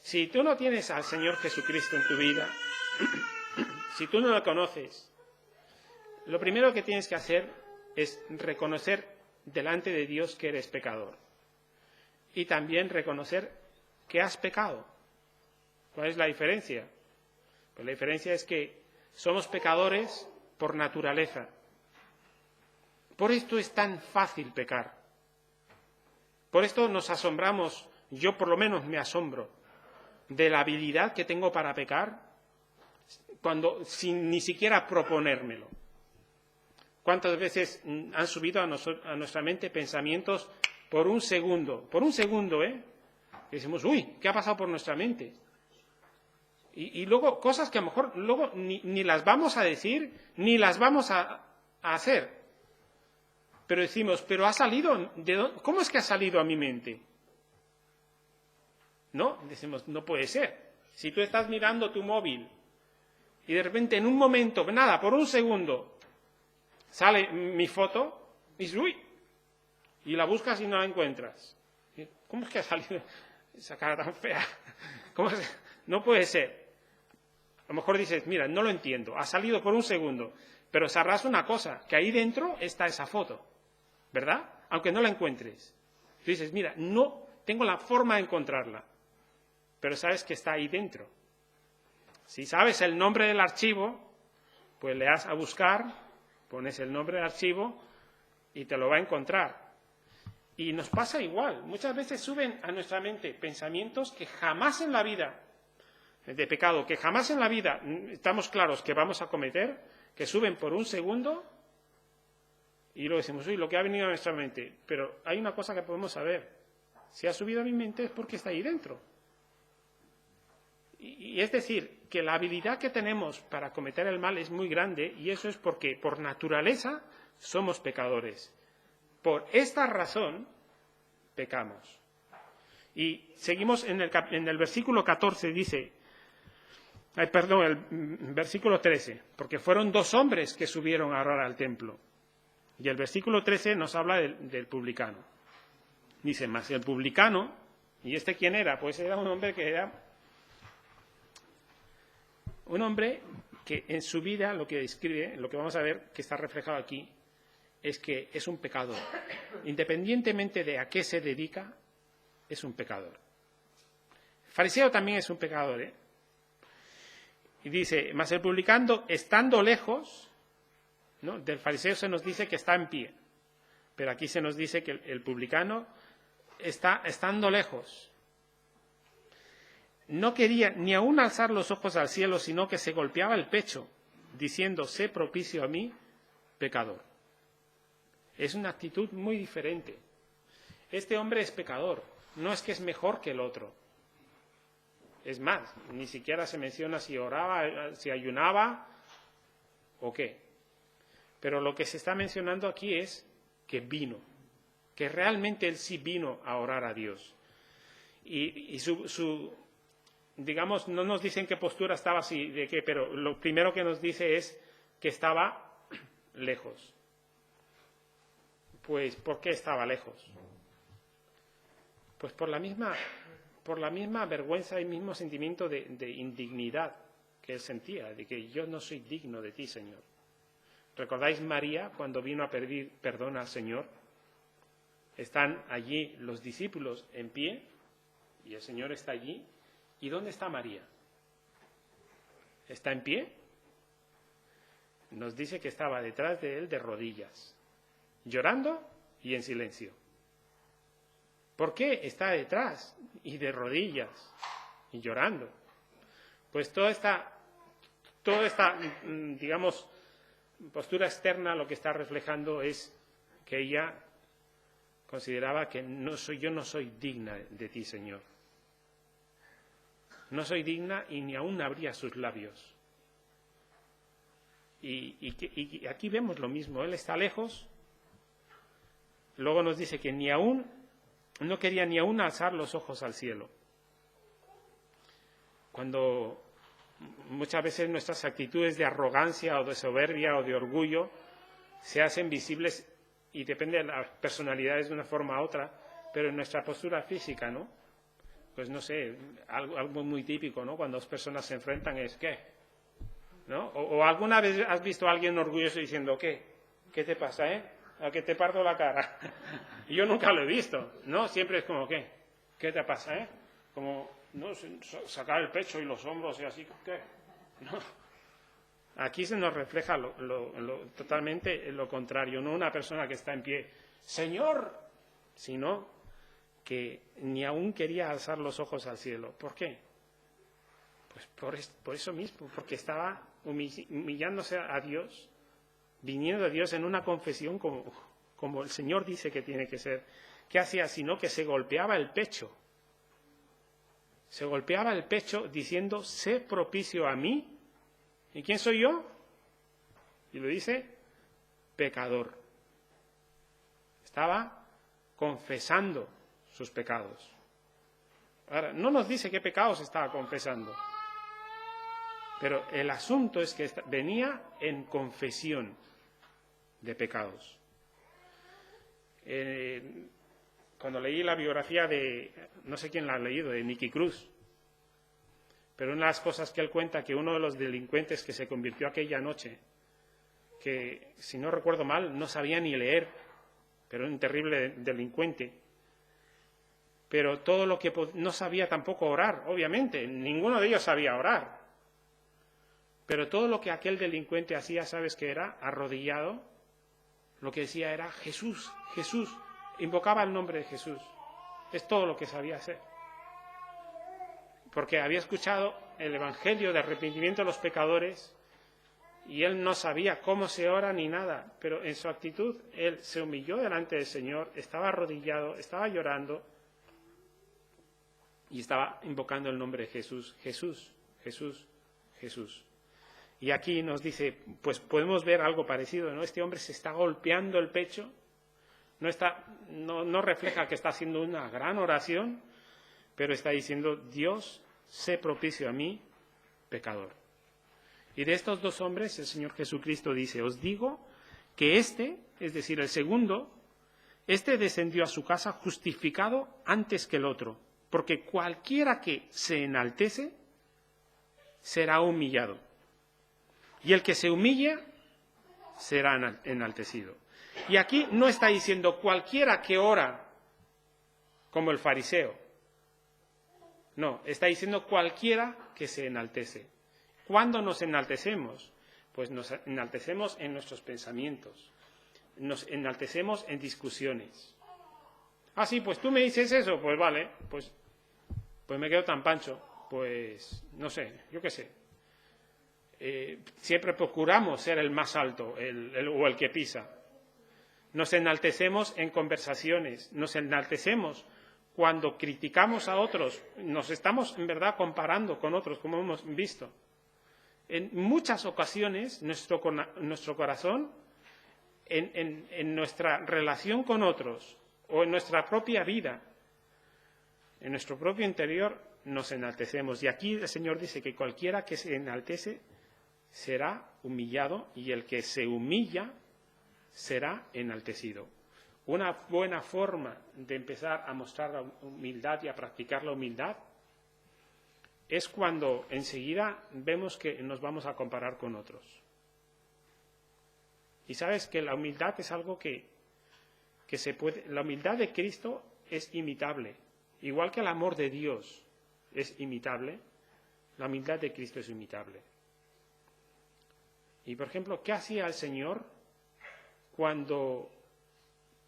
Si tú no tienes al Señor Jesucristo en tu vida, si tú no lo conoces, lo primero que tienes que hacer es reconocer delante de Dios que eres pecador. Y también reconocer que has pecado. ¿Cuál es la diferencia? Pues la diferencia es que somos pecadores por naturaleza. Por esto es tan fácil pecar. Por esto nos asombramos, yo por lo menos me asombro, de la habilidad que tengo para pecar sin ni siquiera proponérmelo. ¿Cuántas veces han subido a nuestra mente pensamientos por un segundo, y decimos, uy, ¿qué ha pasado por nuestra mente? Y luego cosas que a lo mejor luego ni las vamos a decir, ni las vamos a hacer. Pero decimos, pero ha salido, ¿cómo es que ha salido a mi mente? No, decimos, no puede ser. Si tú estás mirando tu móvil y de repente en un momento, nada, por un segundo, sale mi foto y dices, uy, y la buscas y no la encuentras. ¿Cómo es que ha salido esa cara tan fea? No puede ser. A lo mejor dices, mira, no lo entiendo, ha salido por un segundo, pero sabrás una cosa, que ahí dentro está esa foto, ¿verdad? Aunque no la encuentres. Tú dices, mira, no tengo la forma de encontrarla, pero sabes que está ahí dentro. Si sabes el nombre del archivo, pues le das a buscar, pones el nombre del archivo y te lo va a encontrar. Y nos pasa igual. Muchas veces suben a nuestra mente pensamientos que jamás en la vida, de pecado, que jamás en la vida estamos claros que vamos a cometer, que suben por un segundo y luego decimos, uy, lo que ha venido a nuestra mente. Pero hay una cosa que podemos saber. Si ha subido a mi mente es porque está ahí dentro. Y es decir, que la habilidad que tenemos para cometer el mal es muy grande y eso es porque por naturaleza somos pecadores. Por esta razón pecamos. Y seguimos en el versículo 14, dice, el versículo 13, porque fueron 2 hombres que subieron a orar al templo. Y el versículo 13 nos habla del publicano. Dice, mas el publicano, ¿y este quién era? Pues era un hombre que en su vida lo que describe, lo que vamos a ver que está reflejado aquí, es que es un pecador. Independientemente de a qué se dedica, es un pecador. El fariseo también es un pecador, ¿eh? Y dice, mas el publicano, estando lejos, ¿no? Del fariseo se nos dice que está en pie, pero aquí se nos dice que el publicano está estando lejos. No quería ni aún alzar los ojos al cielo, sino que se golpeaba el pecho, diciendo, sé propicio a mí, pecador. Es una actitud muy diferente. Este hombre es pecador, no es que es mejor que el otro. Es más, ni siquiera se menciona si oraba, si ayunaba o qué. Pero lo que se está mencionando aquí es que vino, que realmente él sí vino a orar a Dios. Y digamos, no nos dicen qué postura estaba así, de qué, pero lo primero que nos dice es que estaba lejos. Pues, ¿por qué estaba lejos? Pues por la misma vergüenza y mismo sentimiento de indignidad que él sentía, de que yo no soy digno de ti, Señor. ¿Recordáis María cuando vino a pedir perdón al Señor? Están allí los discípulos en pie y el Señor está allí. ¿Y dónde está María? ¿Está en pie? Nos dice que estaba detrás de él de rodillas, llorando y en silencio. ¿Por qué está detrás y de rodillas y llorando? Pues toda esta, digamos, postura externa lo que está reflejando es que ella consideraba que yo no soy digna de ti, Señor. No soy digna y ni aún abría sus labios. Y aquí vemos lo mismo, él está lejos. Luego nos dice que no quería ni aún alzar los ojos al cielo. Cuando muchas veces nuestras actitudes de arrogancia o de soberbia o de orgullo se hacen visibles y depende de las personalidades de una forma u otra, pero en nuestra postura física, ¿no? Pues no sé, algo muy típico, ¿no? Cuando dos personas se enfrentan es ¿qué? ¿No? O alguna vez has visto a alguien orgulloso diciendo ¿qué? ¿Qué te pasa, ¿A que te parto la cara? Yo nunca lo he visto, ¿no? Siempre es como ¿qué? ¿Qué te pasa, Como, ¿no? Sacar el pecho y los hombros y así, ¿qué? ¿No? Aquí se nos refleja totalmente lo contrario, no una persona que está en pie, Señor, sino que ni aún quería alzar los ojos al cielo. ¿Por qué? Pues por eso mismo, porque estaba humillándose a Dios, viniendo a Dios en una confesión como el Señor dice que tiene que ser. ¿Qué hacía? Sino que se golpeaba el pecho. Se golpeaba el pecho diciendo, sé propicio a mí. ¿Y quién soy yo? Y lo dice, pecador. Estaba confesando sus pecados. Ahora, no nos dice qué pecados estaba confesando, pero el asunto es que venía en confesión de pecados. Cuando leí la biografía no sé quién la ha leído, de Nicky Cruz, pero una de las cosas que él cuenta, que uno de los delincuentes que se convirtió aquella noche, que si no recuerdo mal, no sabía ni leer, pero era un terrible delincuente, pero todo lo que no sabía tampoco orar, obviamente, ninguno de ellos sabía orar, pero todo lo que aquel delincuente hacía, ¿sabes qué era? Arrodillado, lo que decía era Jesús, Jesús, invocaba el nombre de Jesús, es todo lo que sabía hacer. Porque había escuchado el Evangelio de arrepentimiento de los pecadores y él no sabía cómo se ora ni nada, pero en su actitud él se humilló delante del Señor, estaba arrodillado, estaba llorando y estaba invocando el nombre de Jesús, Jesús, Jesús, Jesús. Y aquí nos dice, pues podemos ver algo parecido, ¿no? Este hombre se está golpeando el pecho, no refleja que está haciendo una gran oración, pero está diciendo, Dios, sé propicio a mí, pecador. Y de estos dos hombres, el Señor Jesucristo dice, os digo que es decir, el segundo, descendió a su casa justificado antes que el otro, porque cualquiera que se enaltece será humillado, y el que se humilla será enaltecido. Y aquí no está diciendo cualquiera que ora como el fariseo. No, está diciendo cualquiera que se enaltece. ¿Cuándo nos enaltecemos? Pues nos enaltecemos en nuestros pensamientos. Nos enaltecemos en discusiones. Ah, sí, pues tú me dices eso, pues vale, pues me quedo tan pancho. Pues, no sé, yo qué sé. Siempre procuramos ser el más alto o el que pisa. Nos enaltecemos en conversaciones, nos enaltecemos cuando criticamos a otros, nos estamos en verdad comparando con otros, como hemos visto. En muchas ocasiones nuestro corazón, en nuestra relación con otros o en nuestra propia vida, en nuestro propio interior, nos enaltecemos. Y aquí el Señor dice que cualquiera que se enaltece será humillado y el que se humilla será enaltecido. Una buena forma de empezar a mostrar la humildad y a practicar la humildad es cuando enseguida vemos que nos vamos a comparar con otros. Y sabes que la humildad es algo que se puede. La humildad de Cristo es imitable. Igual que el amor de Dios es imitable, la humildad de Cristo es imitable. Y por ejemplo, ¿qué hacía el Señor cuando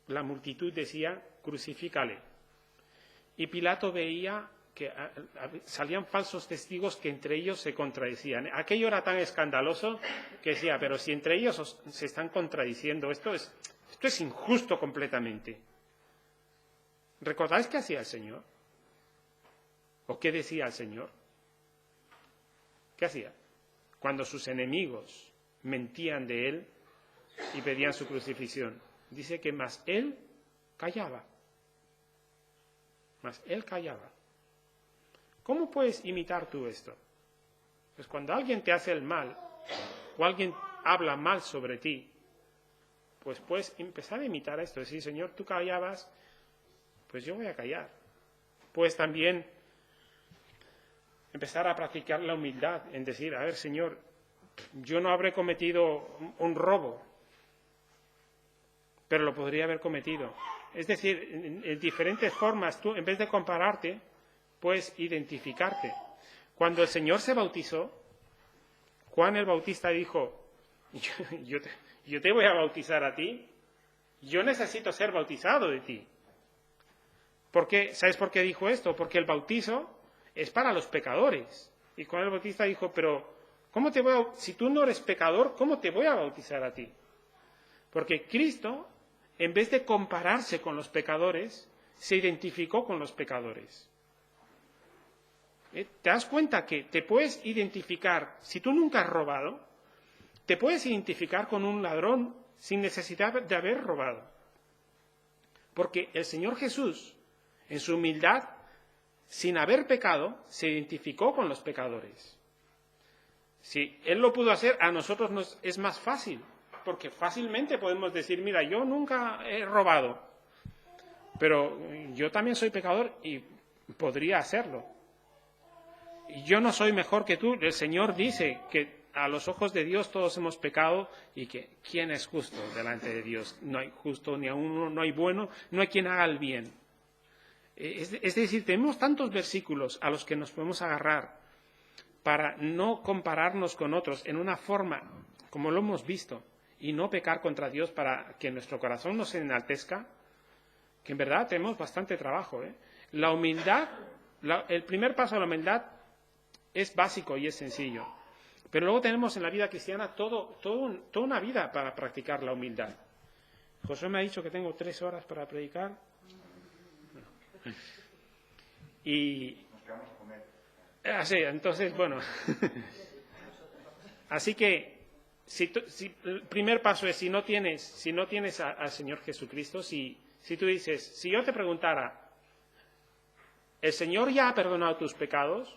la multitud decía, crucifícale? Y Pilato veía que salían falsos testigos que entre ellos se contradecían. Aquello era tan escandaloso que decía, pero si entre ellos se están contradiciendo, esto es injusto completamente. ¿Recordáis qué hacía el Señor? ¿O qué decía el Señor? ¿Qué hacía? Cuando sus enemigos mentían de él y pedían su crucifixión. Dice que más él callaba. Más él callaba. ¿Cómo puedes imitar tú esto? Pues cuando alguien te hace el mal o alguien habla mal sobre ti, pues puedes empezar a imitar esto. Decir, Señor, tú callabas, pues yo voy a callar. Puedes también empezar a practicar la humildad en decir, a ver, Señor, yo no habré cometido un robo, pero lo podría haber cometido. Es decir, en diferentes formas, tú en vez de compararte, puedes identificarte. Cuando el Señor se bautizó, Juan el Bautista dijo, yo te voy a bautizar a ti, yo necesito ser bautizado de ti. ¿Sabes por qué dijo esto? Porque el bautizo es para los pecadores. Y Juan el Bautista dijo, pero si tú no eres pecador, ¿cómo te voy a bautizar a ti? Porque Cristo, en vez de compararse con los pecadores, se identificó con los pecadores. ¿Te das cuenta que te puedes identificar, si tú nunca has robado, te puedes identificar con un ladrón sin necesidad de haber robado? Porque el Señor Jesús, en su humildad, sin haber pecado, se identificó con los pecadores. Si Él lo pudo hacer, a nosotros nos es más fácil, porque fácilmente podemos decir, mira, yo nunca he robado, pero yo también soy pecador y podría hacerlo. Y yo no soy mejor que tú. El Señor dice que a los ojos de Dios todos hemos pecado y que ¿quién es justo delante de Dios? No hay justo ni a uno, no hay bueno, no hay quien haga el bien. Es decir, tenemos tantos versículos a los que nos podemos agarrar para no compararnos con otros en una forma, como lo hemos visto, y no pecar contra Dios para que nuestro corazón no se enaltezca, que en verdad tenemos bastante trabajo. La humildad, el primer paso a la humildad es básico y es sencillo. Pero luego tenemos en la vida cristiana toda una vida para practicar la humildad. Josué me ha dicho que tengo 3 horas para predicar. Y nos quedamos a comer. Sí, entonces, bueno. Así que el primer paso es si no tienes al Señor Jesucristo, si tú dices, si yo te preguntara, ¿el Señor ya ha perdonado tus pecados?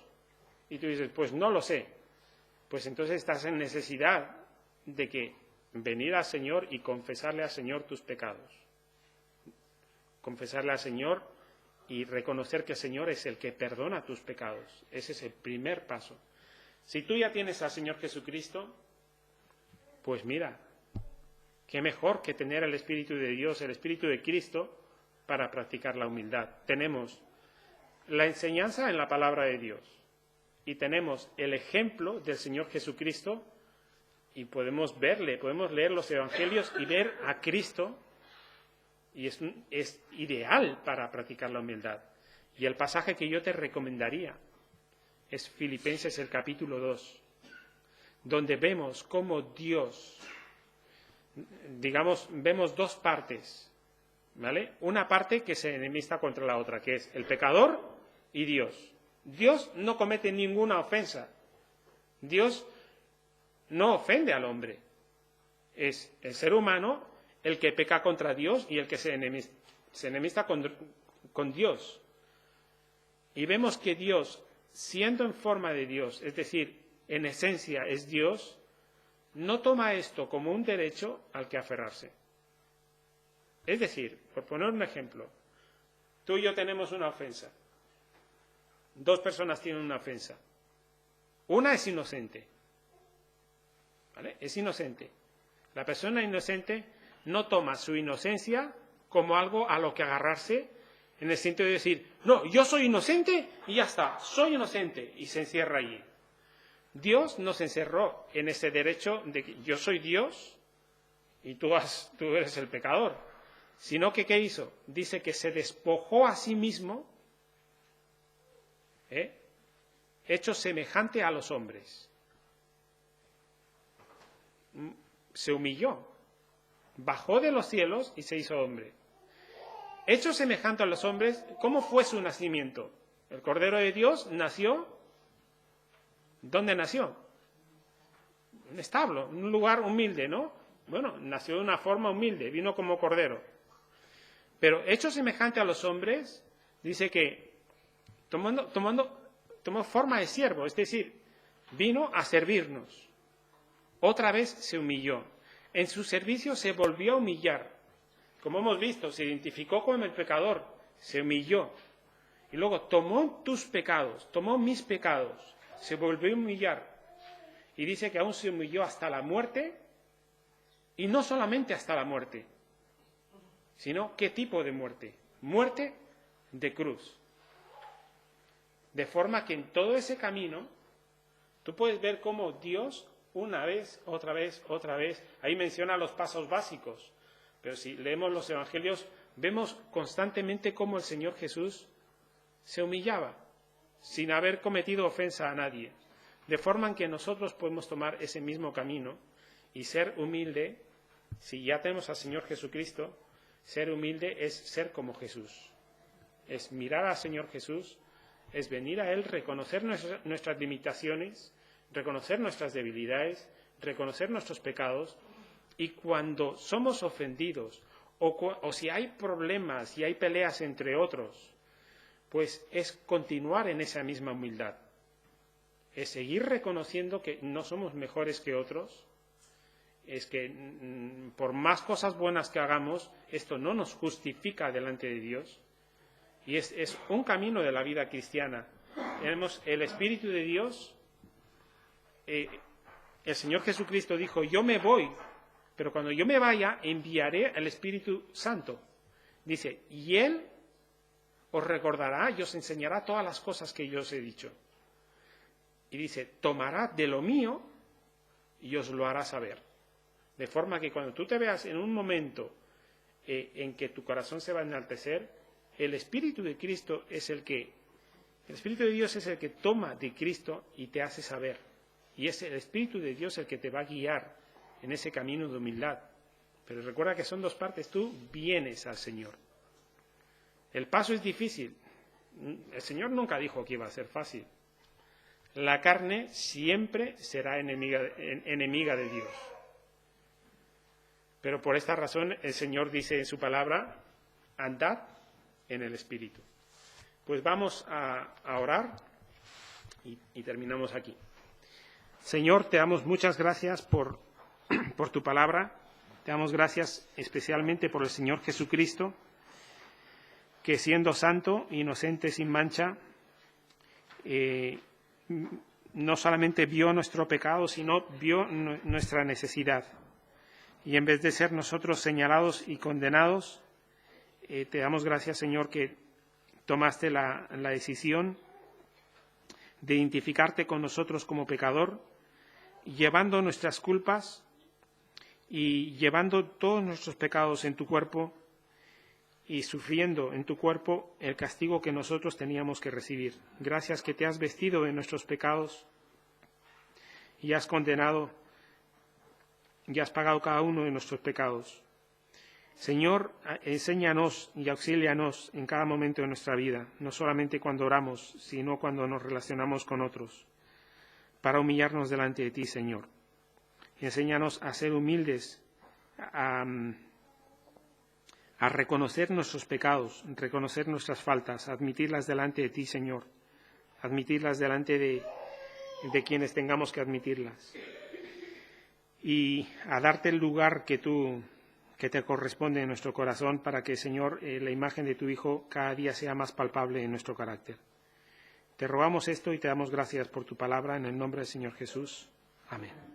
Y tú dices, pues no lo sé. Pues entonces estás en necesidad de que venir al Señor y confesarle al Señor tus pecados. Confesarle al Señor y reconocer que el Señor es el que perdona tus pecados. Ese es el primer paso. Si tú ya tienes al Señor Jesucristo, pues mira, qué mejor que tener el Espíritu de Dios, el Espíritu de Cristo, para practicar la humildad. Tenemos la enseñanza en la palabra de Dios. Y tenemos el ejemplo del Señor Jesucristo y podemos leer los evangelios y ver a Cristo y es ideal para practicar la humildad. Y el pasaje que yo te recomendaría es Filipenses el capítulo 2, donde vemos cómo Dios digamos, vemos dos partes, ¿vale? Una parte que se enemista contra la otra, que es el pecador y Dios. Dios no comete ninguna ofensa. Dios no ofende al hombre. Es el ser humano el que peca contra Dios y el que se enemista con Dios. Y vemos que Dios, siendo en forma de Dios, es decir, en esencia es Dios, no toma esto como un derecho al que aferrarse. Es decir, por poner un ejemplo, tú y yo tenemos una ofensa. Dos personas tienen una ofensa. Una es inocente. ¿Vale? Es inocente. La persona inocente no toma su inocencia como algo a lo que agarrarse, en el sentido de decir, no, yo soy inocente y ya está, soy inocente, y se encierra allí. Dios nos encerró en ese derecho de que yo soy Dios y tú eres el pecador. Sino que, ¿qué hizo? Dice que se despojó a sí mismo, hecho semejante a los hombres. Se humilló, bajó de los cielos y se hizo hombre. Hecho semejante a los hombres, ¿cómo fue su nacimiento? El Cordero de Dios nació, ¿dónde nació? En un establo, en un lugar humilde, ¿no? Bueno, nació de una forma humilde, vino como cordero. Pero hecho semejante a los hombres, dice que tomó forma de siervo, es decir, vino a servirnos. Otra vez se humilló. En su servicio se volvió a humillar. Como hemos visto, se identificó con el pecador, se humilló. Y luego tomó tus pecados, tomó mis pecados, se volvió a humillar. Y dice que aún se humilló hasta la muerte, y no solamente hasta la muerte, sino ¿qué tipo de muerte? Muerte de cruz. De forma que en todo ese camino, tú puedes ver cómo Dios, una vez, otra vez, ahí menciona los pasos básicos, pero si leemos los evangelios, vemos constantemente cómo el Señor Jesús se humillaba, sin haber cometido ofensa a nadie, de forma en que nosotros podemos tomar ese mismo camino y ser humilde. Si ya tenemos al Señor Jesucristo, ser humilde es ser como Jesús, es mirar al Señor Jesús, es venir a Él, reconocer nuestras limitaciones, reconocer nuestras debilidades, reconocer nuestros pecados, y cuando somos ofendidos o si hay problemas y hay peleas entre otros, pues es continuar en esa misma humildad, es seguir reconociendo que no somos mejores que otros, es que por más cosas buenas que hagamos, esto no nos justifica delante de Dios, y es un camino de la vida cristiana. Tenemos el Espíritu de Dios. El Señor Jesucristo dijo, yo me voy, pero cuando yo me vaya enviaré al Espíritu Santo. Dice, y Él os recordará y os enseñará todas las cosas que yo os he dicho. Y dice, tomará de lo mío y os lo hará saber. De forma que cuando tú te veas en un momento en que tu corazón se va a enaltecer, el Espíritu de Cristo es el Espíritu de Dios es el que toma de Cristo y te hace saber. Y es el Espíritu de Dios el que te va a guiar en ese camino de humildad. Pero recuerda que son dos partes. Tú vienes al Señor. El paso es difícil. El Señor nunca dijo que iba a ser fácil. La carne siempre será enemiga de Dios. Pero por esta razón el Señor dice en su palabra, andad en el Espíritu. Pues vamos a orar y terminamos aquí. Señor, te damos muchas gracias por tu palabra. Te damos gracias especialmente por el Señor Jesucristo, que siendo santo, inocente, sin mancha, no solamente vio nuestro pecado, sino vio nuestra necesidad. Y en vez de ser nosotros señalados y condenados, te damos gracias, Señor, que tomaste la decisión de identificarte con nosotros como pecador, llevando nuestras culpas y llevando todos nuestros pecados en tu cuerpo y sufriendo en tu cuerpo el castigo que nosotros teníamos que recibir. Gracias que te has vestido de nuestros pecados y has condenado Ya has pagado cada uno de nuestros pecados. Señor, enséñanos y auxílianos en cada momento de nuestra vida, no solamente cuando oramos, sino cuando nos relacionamos con otros, para humillarnos delante de ti, Señor. Enséñanos a ser humildes, a reconocer nuestros pecados, reconocer nuestras faltas, admitirlas delante de ti, Señor, admitirlas delante de quienes tengamos que admitirlas, y a darte el lugar que te corresponde en nuestro corazón para que, Señor, la imagen de tu Hijo cada día sea más palpable en nuestro carácter. Te rogamos esto y te damos gracias por tu palabra en el nombre del Señor Jesús. Amén.